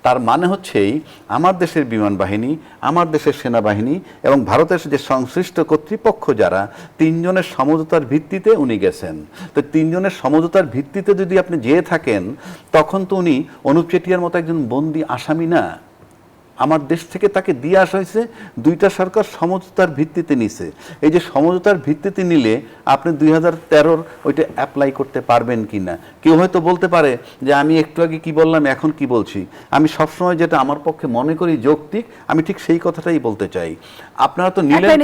তার মানে হচ্ছেই আমার দেশের বিমান বাহিনী, আমার দেশের সেনাবাহিনী এবং ভারতের যে সংশ্লিষ্ট কর্তৃপক্ষ যারা, তিনজনের সমঝোতার ভিত্তিতে উনি গেছেন। তো তিনজনের সমঝোতার ভিত্তিতে যদি আপনি যেয়ে থাকেন, তখন তো উনি অনুপ চেটিয়ার মতো একজন বন্দী আসামি না। আমার দেশ থেকে তাকে দিয়ে আসা হয়েছে, দুইটা সরকার সমঝোতার ভিত্তিতে নিছে। এই যে সমঝোতার ভিত্তিতে নিলে আপনি 2013-র ওইটা অ্যাপ্লাই করতে পারবেন কি না? কেউ হয়তো বলতে পারে যে আমি একটু আগে কি বললাম এখন কি বলছি। আমি সবসময় যেটা আমার পক্ষে মনে করি যৌক্তিক, আমি ঠিক সেই কথাটাই বলতে চাই। আপনারা তো নিলেন,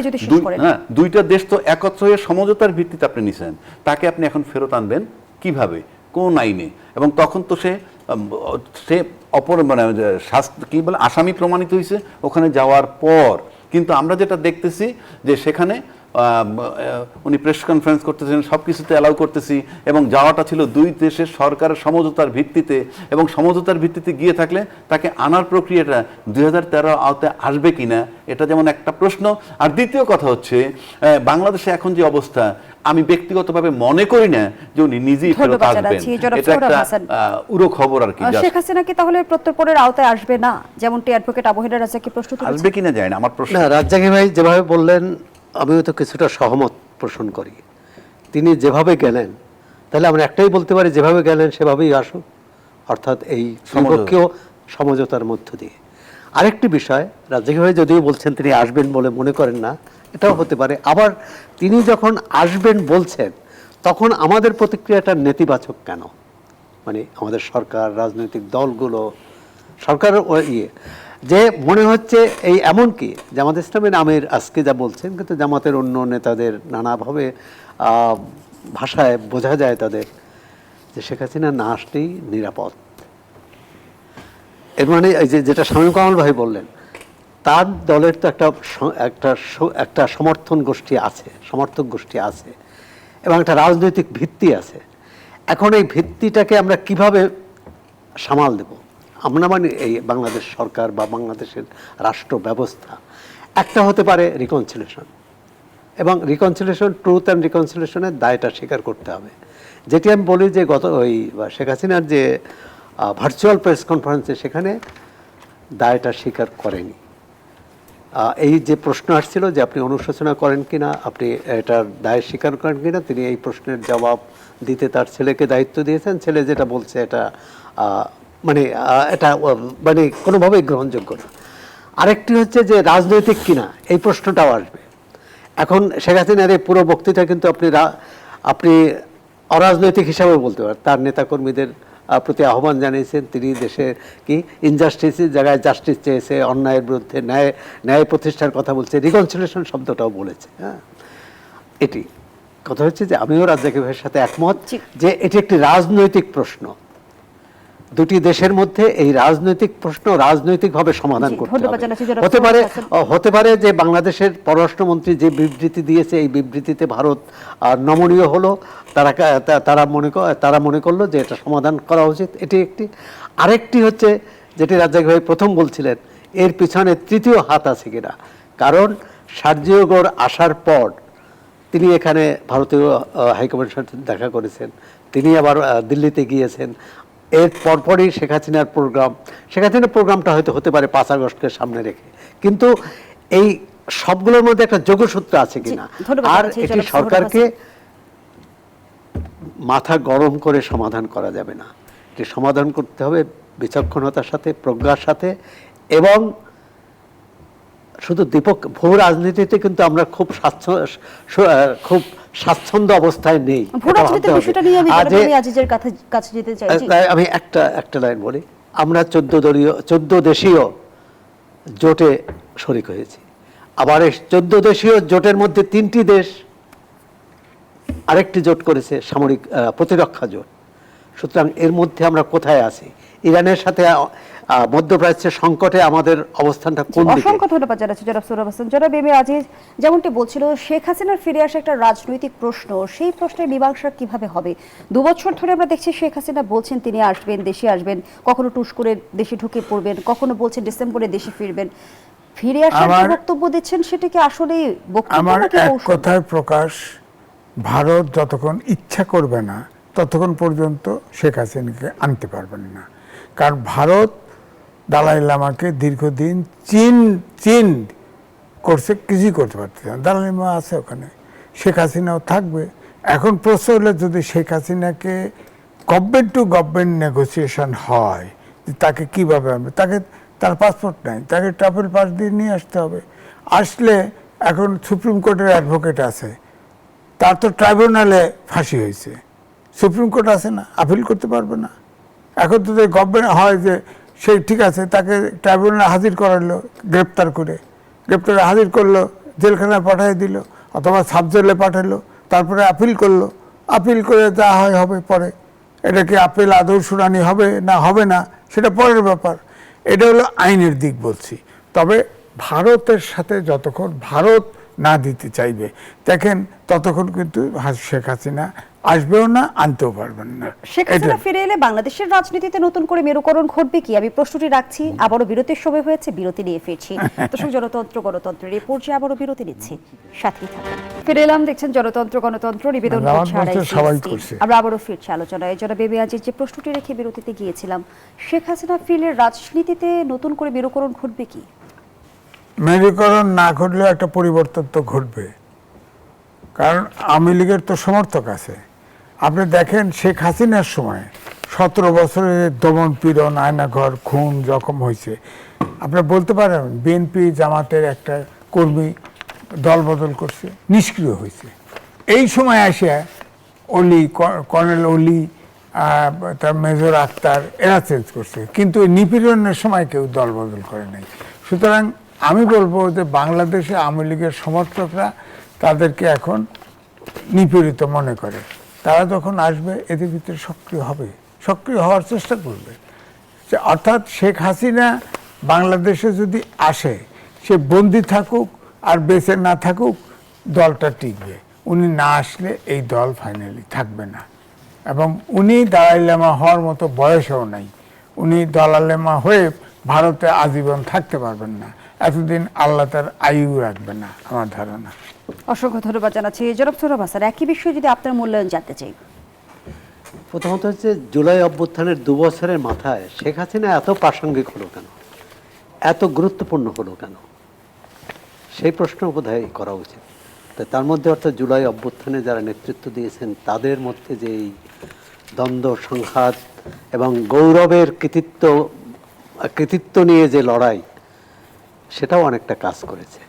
দুইটা দেশ তো একত্র হয়ে সমঝোতার ভিত্তিতে আপনি নিছেন, তাকে আপনি এখন ফেরত আনবেন কিভাবে, কোন আইনে? এবং তখন তো সে অপর মানে কি বলে আসামি প্রমাণিত হয়েছে ওখানে যাওয়ার পর। কিন্তু আমরা যেটা দেখতেছি যে সেখানে উনি প্রেস কনফারেন্স করতেছেন, সব কিছুতে অ্যালাউ করতেছি, এবং যাওয়াটা ছিল দুই দেশের সরকারের সমঝোতার ভিত্তিতে। এবং সমঝোতার ভিত্তিতে গিয়ে থাকলে তাকে আনার প্রক্রিয়াটা 2013 আওতায় আসবে কিনা, এটা যেমন একটা প্রশ্ন। আর দ্বিতীয় কথা হচ্ছে, বাংলাদেশে এখন যে অবস্থা, আমি ব্যক্তিগতভাবে মনে করি না যে উনি নিজেই ফেরত আসবেন। এটা একটা উড়ো খবর আর কি। শেখ হাসিনা কি তাহলে প্রত্যর্পণের আওতায় আসবে না, যেমনটি অ্যাডভোকেট আবু হেনা রাজ্জাকী প্রশ্ন তুলেছেন? আসবে কিনা যায় না আমার প্রশ্ন। না, রাজ্জাকী ভাই যেভাবে বললেন আমিও তো কিছুটা সহমত পোষণ করি। তিনি যেভাবে গেলেন, তাহলে আমরা একটাই বলতে পারি, যেভাবে গেলেন সেভাবেই আসুক, অর্থাৎ এই ত্রিপক্ষীয় সমঝোতার মধ্য দিয়ে। আরেকটি বিষয়, রাজ্জাকি ভাই যদিও বলছেন তিনি আসবেন বলে মনে করেন না, এটাও হতে পারে। আবার তিনি যখন আসবেন বলছেন, তখন আমাদের প্রতিক্রিয়াটা নেতিবাচক কেন? মানে আমাদের সরকার, রাজনৈতিক দলগুলো, সরকারের যে মনে হচ্ছে এই এমনকি জামাত ইসলামের আমির আজকে যা বলছেন, কিন্তু জামাতের অন্য নেতাদের নানাভাবে ভাষায় বোঝা যায় তাদের যে শেখ হাসিনা না আসলেই নিরাপদ। এর মানে এই যেটা শামীম কামাল ভাই বললেন, তার দলের তো একটা সমর্থন গোষ্ঠী আছে, সমর্থক গোষ্ঠী আছে, এবং একটা রাজনৈতিক ভিত্তি আছে। এখন এই ভিত্তিটাকে আমরা কিভাবে সামাল দেব? আমরা মানে এই বাংলাদেশ সরকার বা বাংলাদেশের রাষ্ট্র ব্যবস্থা, একটা হতে পারে রিকনসিলিয়েশন, এবং রিকনসিলিয়েশন, ট্রুথ অ্যান্ড রিকনসিলিয়েশনের দায়টা স্বীকার করতে হবে। যেটি আমি বলি যে শেখ হাসিনার যে ভার্চুয়াল প্রেস কনফারেন্সে, সেখানে দায়টা স্বীকার করেনি। এই যে প্রশ্ন আসছিল যে আপনি অনুশোচনা করেন কিনা, আপনি এটার দায় স্বীকার করেন কিনা, তিনি এই প্রশ্নের জবাব দিতে তার ছেলেকে দায়িত্ব দিয়েছেন। ছেলে যেটা বলছে এটা এটা কোনোভাবেই গ্রহণযোগ্য না। আরেকটি হচ্ছে যে রাজনৈতিক কিনা, এই প্রশ্নটাও আসবে। এখন শেখ হাসিনার এই পুরো বক্তৃতা কিন্তু আপনি অরাজনৈতিক হিসাবে বলতে পারেন। তার নেতাকর্মীদের প্রতি আহ্বান জানিয়েছেন, তিনি দেশে কি ইনজাস্টিসের জায়গায় জাস্টিস চেয়েছে, অন্যায়ের বিরুদ্ধে ন্যায় প্রতিষ্ঠার কথা বলছে, রিকনসিলিয়েশন শব্দটাও বলেছে। হ্যাঁ, এটি কথা হচ্ছে যে আমিও রাজ্জাকি ভাইয়ের সাথে একমত যে এটি একটি রাজনৈতিক প্রশ্ন। দুটি দেশের মধ্যে এই রাজনৈতিক প্রশ্ন রাজনৈতিকভাবে সমাধান করতে হবে। হতে পারে যে বাংলাদেশের পররাষ্ট্রমন্ত্রী যে বিবৃতি দিয়েছে, এই বিবৃতিতে ভারত নমনীয় হলো, তারা মনে করলো যে এটা সমাধান করা উচিত, এটি একটি। আরেকটি হচ্ছে যেটি রাজ্জাকি ভাই প্রথম বলছিলেন, এর পিছনে তৃতীয় হাত আছে কিনা। কারণ সার্জিও গোর আসার পর তিনি এখানে ভারতীয় হাইকমিশনের সাথে দেখা করেছেন, তিনি আবার দিল্লিতে গিয়েছেন। এর পরপরই শেখ হাসিনার প্রোগ্রামটা হয়তো হতে পারে 5 আগস্টকে সামনে রেখে, কিন্তু এই সবগুলোর মধ্যে একটা যোগসূত্র আছে কিনা। আর এটি সরকারকে মাথা গরম করে সমাধান করা যাবে না, এটি সমাধান করতে হবে বিচক্ষণতার সাথে, প্রজ্ঞার সাথে। এবং শুধু ভূ রাজনীতিতে কিন্তু আমরা খুব স্বাচ্ছন্দ্য অবস্থায় নেই। আমি একটা লাইন বলি, আমরা 14 দেশীয় জোটে শরিক হয়েছি। আবার এই 14 দেশীয় জোটের মধ্যে 3টি দেশ আরেকটি জোট করেছে, সামরিক প্রতিরক্ষা জোট। সুতরাং এর মধ্যে আমরা কোথায় আছি? ইরানের সাথে মধ্যপ্রাচ্যের সংকটে আমাদের অবস্থানটা কোন দিকে? অসংখ্য ধন্যবাদ জানাচ্ছি জনাব সোহরাব হোসেন। জনাব এম এ আজিজ যেমনটি বলছিল, শেখ হাসিনার ফিরে আসা একটা রাজনৈতিক প্রশ্ন, সেই প্রশ্নের মীমাংসা কিভাবে হবে? 2 বছর ধরে আমরা দেখছি শেখ হাসিনা বলছেন তিনি আসবেন, দেশে আসবেন, কখনো টুস করে দেশে ঢুকে পড়বেন, কখনো বলছেন ডিসেম্বরে দেশে ফিরবেন। ফিরে আসার যে বক্তব্য দিচ্ছেন সেটা কি আসলে বক্তব্য? আমার এক কথায় প্রকাশ, ভারত যতক্ষণ ইচ্ছা করবে না ততক্ষণ পর্যন্ত শেখ হাসিনাকে আনতে পারবেন না। কারণ ভারত দালাই লামাকে দীর্ঘদিন চীন করছে, কিছুই করতে পারছে না। দালাই লামা আছে ওখানে, শেখ হাসিনাও থাকবে। এখন প্রশ্ন হলে যদি শেখ হাসিনাকে গভর্নমেন্ট টু গভর্নমেন্ট নেগোসিয়েশন হয়, তাকে কিভাবে আনবে? তার পাসপোর্ট নাই, তাকে ট্রাভেল পাস দিয়ে নিয়ে আসতে হবে। আসলে এখন সুপ্রিম কোর্টের অ্যাডভোকেট আছে, তার তো ট্রাইব্যুনালে ফাঁসি হয়েছে, সুপ্রিম কোর্ট আছে না, আপিল করতে পারবে না। এখন তো গভর্নমেন্ট হয় যে সেই ঠিক আছে, তাকে ট্রাইব্যুনালে হাজির করালো, গ্রেপ্তারে হাজির করলো, জেলখানায় পাঠিয়ে দিল, অথবা সাব জেলে পাঠালো, তারপরে আপিল করলো, আপিল করে যা হয় হবে পরে। এটা কি আপিল আদৌ শুনানি হবে না সেটা পরের ব্যাপার। এটা হলো আইনের দিক বলছি। তবে ভারতের সাথে যতক্ষণ ভারত না দিতে চাইবে, দেখেন ততক্ষণ কিন্তু শেখ হাসিনা আসবেও না, আনতেও পারবেন না। শেখ হাসিনা ফিরে এলে বাংলাদেশের রাজনীতিতে নতুন করে মেরুকরণ ঘটবে কি? আমি প্রশ্নটি রাখছি। আবারও বিরতির সময় হয়েছে, বিরতি নিয়ে ফিরছি। দর্শক, গণতন্ত্রের এই পর্যায়ে আবারও বিরতি নিচ্ছি, সাথেই থাকুন। ফিরে এলাম, দেখছেন গণতন্ত্র নিবেদন করছে। আমরা আবারও ফিরছি আলোচনায়। জনাব এম এ আজিজ, যে প্রশ্নটি রেখে বিরতিতে গিয়েছিলাম, শেখ হাসিনা ফিরলে রাজনীতিতে নতুন করে মেরুকরণ ঘটবে কি? মেরুকরণ না ঘটলেও একটা পরিবর্তন তো ঘটবে। কারণ আওয়ামী লীগের তো সমর্থক আছে। আপনি দেখেন শেখ হাসিনার সময় 17 বছরের দমন পীড়ন, আয়নাঘর, খুন, জখম হয়েছে। আপনি বলতে পারেন বিএনপি জামাতের একটা কর্মী দল বদল করছে, নিষ্ক্রিয় হয়েছে। এই সময় আসে অলি, কর্নেল অলি, তার মেজর আক্তার, এরা চেঞ্জ করছে, কিন্তু এই নিপীড়নের সময় কেউ দল বদল করে নাই। সুতরাং আমি বলবো যে বাংলাদেশে আওয়ামী লীগের সমর্থকরা তাদেরকে এখন নিপীড়িত মনে করে। তারা যখন আসবে এদের ভিতরে সক্রিয় হবে, সক্রিয় হওয়ার চেষ্টা করবে। অর্থাৎ শেখ হাসিনা বাংলাদেশে যদি আসে, সে বন্দি থাকুক আর বেঁচে না থাকুক, দলটা টিকবে। উনি না আসলে এই দল ফাইনালি থাকবে না। এবং উনি দালাই লামা হওয়ার মতো বয়সও নাই। উনি দালাই লামা হয়ে ভারতে আজীবন থাকতে পারবেন না, এতদিন আল্লাহ তার আয়ু রাখবে না আমার ধারণা। অসংখ্য ধন্যবাদ জানাচ্ছি জনাব সোহরাব হাসান। একই বিষয়ে যদি আপনার মূল্যায়ন জানতে চাই। প্রথমত হচ্ছে জুলাই অভ্যুত্থানের 2 বছরের মাথায় শেখ হাসিনা এত প্রাসঙ্গিক হলো কেন, এত গুরুত্বপূর্ণ হলো কেন, সেই প্রশ্ন বোধহয় করা উচিত। তার মধ্যে অর্থাৎ জুলাই অভ্যুত্থানে যারা নেতৃত্ব দিয়েছেন তাদের মধ্যে যে এই দ্বন্দ্ব, সংঘাত এবং গৌরবের কৃতিত্ব নিয়ে যে লড়াই, সেটাও অনেকটা কাজ করেছে।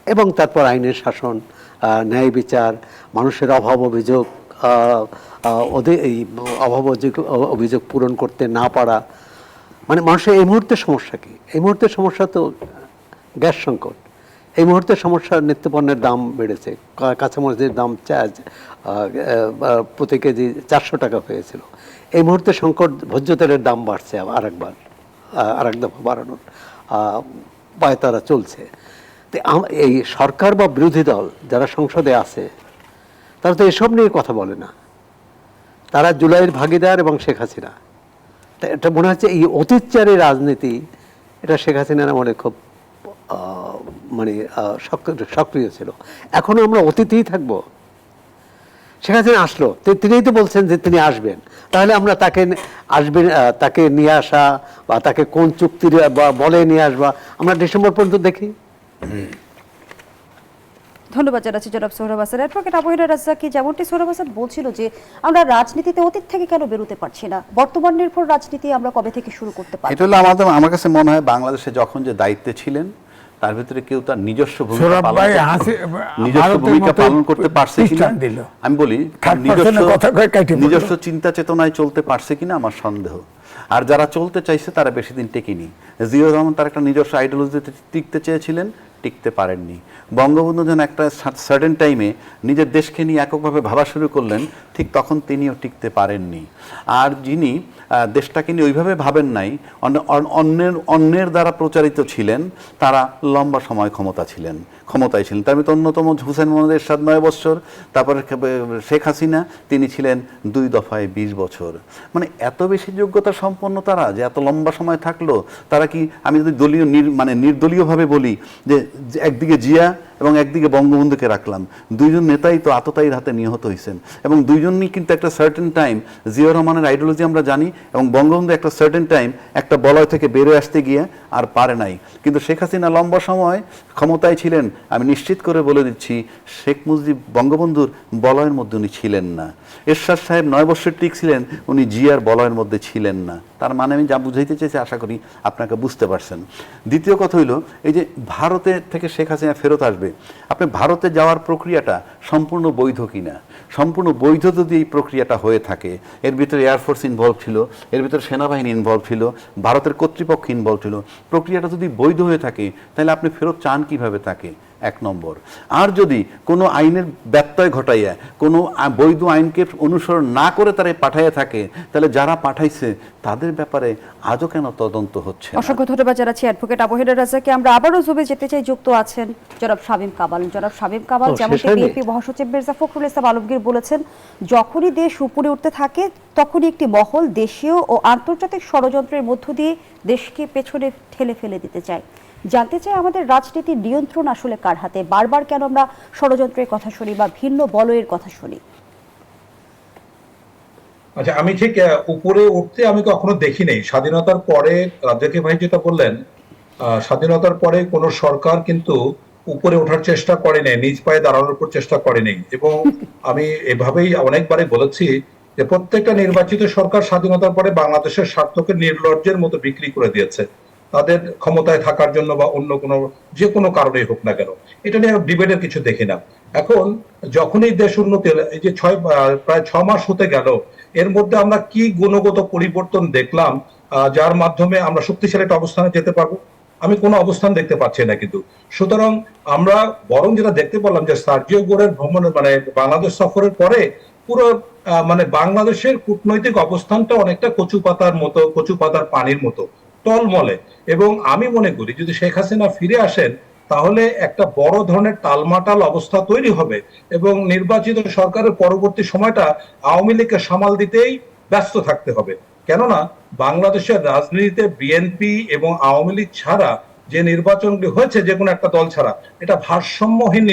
এবং তারপর আইনের শাসন, ন্যায় বিচার, মানুষের অভাব অভিযোগ, এই অভিযোগ পূরণ করতে না পারা, মানে মানুষের এই মুহূর্তের সমস্যা কি? এই মুহূর্তের সমস্যা তো গ্যাস সংকট। এই মুহূর্তের সমস্যা নিত্যপণ্যের দাম বেড়েছে, কাঁচামরিচের দাম প্রতি কেজি 400 টাকা হয়েছিল। এই মুহূর্তে সংকট, ভোজ্য তেলের দাম বাড়ছে আরেক দফা বাড়ানোর পায়তারা চলছে। তো এই সরকার বা বিরোধী দল যারা সংসদে আছে তারা তো এসব নিয়ে কথা বলে না। তারা জুলাইয়ের ভাগিদার এবং শেখ হাসিনা। তা এটা মনে হচ্ছে এই অতীতচারী রাজনীতি, এটা শেখ হাসিনার আমলে খুব সক্রিয় ছিল। এখনো আমরা অতীতেই থাকবো? শেখ হাসিনা আসলো, তিনিই তো বলছেন যে তিনি আসবেন, তাহলে আমরা তাকে নিয়ে আসা বা তাকে কোন চুক্তির বলে নিয়ে আসবা আমরা ডিসেম্বর পর্যন্ত দেখি। ধন্যবাদ জানাচ্ছি জনাব সোহরাব হাসান। অ্যাডভোকেট আবু-হেনা রাজ্জাকী, যেমনটি সোহরাব হাসান বলছিল যে আমরা রাজনীতিতে অতীত থেকে কেন বেরোতে পারছি না, বর্তমান নির্ভর রাজনীতি আমরা কবে থেকে শুরু করতে পারি? এটা হলো আমার কাছে মনে হয় বাংলাদেশে যখন যে দায়িত্বে ছিলেন তার ভিতরে কেউ তার নিজস্ব ভূমিকা পালন করতে পারছে কিনা, আমি বলি নিজস্ব চিন্তা চেতনায় চলতে পারছে কিনা আমার সন্দেহ। আর যারা চলতে চাইছে তারা বেশি দিন টেকেনি। জিয়াউর রহমান তার একটা নিজস্ব আইডিওলজিতে টিকতে চেয়েছিলেন, টিকতে পারেননি। বঙ্গবন্ধু যখন একটা সার্টেন টাইমে নিজের দেশকে নিয়ে এককভাবে ভাবা শুরু করলেন, ঠিক তখন তিনিও টিকতে পারেননি। আর যিনি দেশটাকে নিয়ে ওইভাবে ভাবেন নাই, অন্যের দ্বারা প্রচারিত ছিলেন, তারা লম্বা সময় ক্ষমতায় ছিলেন। তার মধ্যে অন্যতম হুসেইন মোহাম্মদ এরশাদ 9 বছর, তারপরে শেখ হাসিনা তিনি ছিলেন 2 দফায় 20 বছর। মানে এত বেশি যোগ্যতা সম্পন্ন তারা যে এত লম্বা সময় থাকলো। তারা কি, আমি যদি নির্দলীয়ভাবে বলি যে একদিকে জিয়া এবং একদিকে বঙ্গবন্ধুকে রাখলাম, দুইজন নেতাই তো আততায়ীর হাতে নিহত হয়েছেন এবং দুইজনই কিন্তু একটা সার্টেন টাইম, জিয়াউর রহমানের আইডিওলজি আমরা জানি এবং বঙ্গবন্ধু একটা সার্টেন টাইম একটা বলয় থেকে বেরোয় আসতে গিয়ে আর পারে নাই। কিন্তু শেখ হাসিনা লম্বা সময় ক্ষমতায় ছিলেন। আমি নিশ্চিত করে বলে দিচ্ছি, শেখ মুজিব বঙ্গবন্ধুর বলয়ের মধ্যে উনি ছিলেন না। এরশাদ সাহেব 9 বছর টিকছিলেন, উনি জিয়ার বলয়ের মধ্যে ছিলেন না। তার মানে আমি যা বুঝাইতে চাইছি আশা করি আপনাকে বুঝতে পারছেন। দ্বিতীয় কথা হইল, এই যে ভারতে থেকে শেখ হাসিনা ফেরত আসবে, আপনি ভারতে যাওয়ার প্রক্রিয়াটা সম্পূর্ণ বৈধ কিনা, সম্পূর্ণ বৈধ যদি এই প্রক্রিয়াটা হয়ে থাকে, এর ভিতরে এয়ারফোর্স ইনভলভ ছিল, এর ভিতরে সেনাবাহিনী ইনভলভ ছিল, ভারতের কর্তৃপক্ষ ইনভলভ ছিল, প্রক্রিয়াটা যদি বৈধ হয়ে থাকে তাহলে আপনি ফেরত চান কিভাবে তাকে? 1 নম্বর। আর যদি কোনো আইনের ব্যত্যয় ঘটাইয়া কোনো বৈধ আইনকে অনুসরণ না করে তারা পাঠাইয়া থাকে, তাহলে যারা পাঠাইছে তাদের ব্যাপারে আজও কেন তদন্ত হচ্ছে? অসংখ্য ধন্যবাদ জানাচ্ছি অ্যাডভোকেট আবু-হেনা রাজ্জাকী। আমরা আবারও জুবে যেতে চাই, যুক্ত আছেন জনাব শামীম কামাল। জনাব শামীম কামাল, যেমনটি বিএনপি মহাসচিব মির্জা ফখরুল ইসলাম আলমগীর বলেছেন, যখনই দেশ উপরে উঠতে থাকে তখনই একটি মহল দেশীয় ও আন্তর্জাতিক ষড়যন্ত্রের মধ্য দিয়ে দেশকে পেছনে ঠেলে ফেলে দিতে চায়। জানতে চাই, আমাদের রাজনীতির নিয়ন্ত্রণ আসলে কার হাতে? বারবার কেন আমরা ষড়যন্ত্রের কথা শুনি বা ভিন্ন বলয়ের কথা শুনি? আচ্ছা, আমি ঠিক উপরে উঠতে আমি কখনো দেখি নেই। স্বাধীনতার পরে রাজ্জাকী ভাই যেটা বললেন, স্বাধীনতার পরে কোন সরকার কিন্তু উপরে ওঠার চেষ্টা করেনি, নিজ পায়ে দাঁড়ানোর উপর চেষ্টা করেনি। এবং আমি এভাবেই অনেকবারই বলেছি যে প্রত্যেকটা নির্বাচিত সরকার স্বাধীনতার পরে বাংলাদেশের স্বার্থকে নির্লজ্জের মতো বিক্রি করে দিয়েছে, তাদের ক্ষমতায় থাকার জন্য বা অন্য কোনো যে কোনো কারণেই হোক না কেন। এটা নিয়ে ডিবেটের কিছু দেখি না। এখন যখনই দেশ উন্নতি হলো, এই যে প্রায় 6 মাস হতে গেল, এর মধ্যে আমরা কি গুণগত পরিবর্তন দেখলাম যার মাধ্যমে আমরা শক্তিশালী একটা অবস্থানে যেতে পারবো? আমি কোনো অবস্থান দেখতে পাচ্ছি না কিন্তু। সুতরাং আমরা বরং যেটা দেখতে পেলাম যে সার্জিও গোরের ভ্রমণের মানে বাংলাদেশ সফরের পরে পুরো মানে বাংলাদেশের কূটনৈতিক অবস্থানটা অনেকটা কচু পাতার পানির মতো টলমলে। এবং আমি মনে করি যদি শেখ হাসিনা ফিরে আসেন তাহলে একটা বড় ধরনের টালমাটাল অবস্থা তৈরি হবে এবং নির্বাচিত সরকারের পরবর্তী সময়টা আওয়ামী লীগকে সামাল দিতেই ব্যস্ত থাকতে হবে। কেননা বাংলাদেশের রাজনীতিতে বিএনপি এবং আওয়ামী লীগ ছাড়া যে নির্বাচনগুলি হয়েছে, যে কোনো একটা দল ছাড়া, এটা ভারসাম্যহীন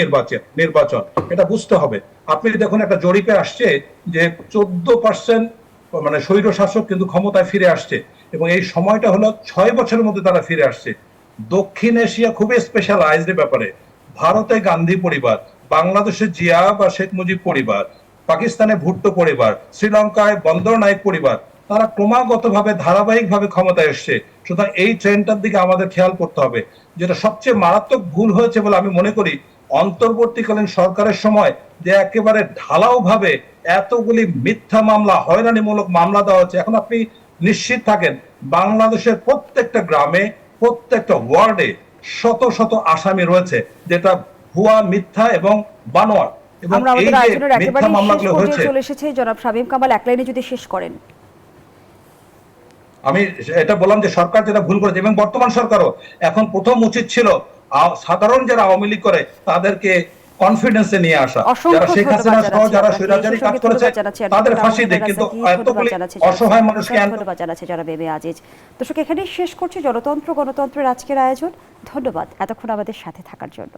নির্বাচন, এটা বুঝতে হবে। আপনি দেখুন একটা জরিপে আসছে যে 14% মানে স্বৈর শাসক কিন্তু ক্ষমতায় ফিরে আসছে এবং এই সময়টা হলো 6 বছরের মধ্যে তারা ফিরে আসছে। দক্ষিণ এশিয়া খুবই স্পেশালাইজড ব্যাপারে। ভারতে গান্ধী পরিবার, বাংলাদেশে জিয়া বা শেখ মুজিব পরিবার, পাকিস্তানে ভুট্টো পরিবার, শ্রীলঙ্কায় বন্দর নায়েক পরিবার, তারা ক্রমাগতভাবে ধারাবাহিকভাবে ক্ষমতায় এসছে। সুতরাং এই ট্রেন্ডটার দিকে আমাদের খেয়াল করতে হবে। যেটা সবচেয়ে মারাত্মক ভুল হয়েছে বলে আমি মনে করি, অন্তর্বর্তীকালীন সরকারের সময় যে একেবারে ঢালাও ভাবে এতগুলি মিথ্যা মামলা, হয়রানিমূলক মামলা দেওয়া হচ্ছে। এখন আপনি নিশ্চিত থাকেন বাংলাদেশের প্রত্যেকটা গ্রামে, প্রত্যেকটা ওয়ার্ডে শত শত আসামি রয়েছে, যেটা ভুয়া, মিথ্যা এবং বানোয়াট। এবং আমরা এই আমাদের যে আয়োজনের একেবারে মিথ্যা শেষ মামলাগুলো পর্যায়ে হয়েছে, চলে এসেছে। জনাব শামীম কামাল, এক লাইনে যদি শেষ করেন। আমি এটা বললাম যে সরকার যেটা ভুল করেছে এবং বর্তমান সরকারও এখন প্রথম উচিত ছিল সাধারণ যারা আওয়ামী লীগ করে তাদেরকে কনফিডেন্সে নিয়ে আসা, যারা শেখ হাসিনা সহ যারা স্বৈরাচারী কাজ করেছে তাদের ফাঁসি দেয়, কিন্তু এতগুলি অসহায় মানুষকে ধন্যবাদ জানাচ্ছি জনাব এম এ আজিজ। দর্শক, এখানেই শেষ করছি গণতন্ত্রের আজকের আয়োজন। ধন্যবাদ এতক্ষণ আমাদের সাথে থাকার জন্য।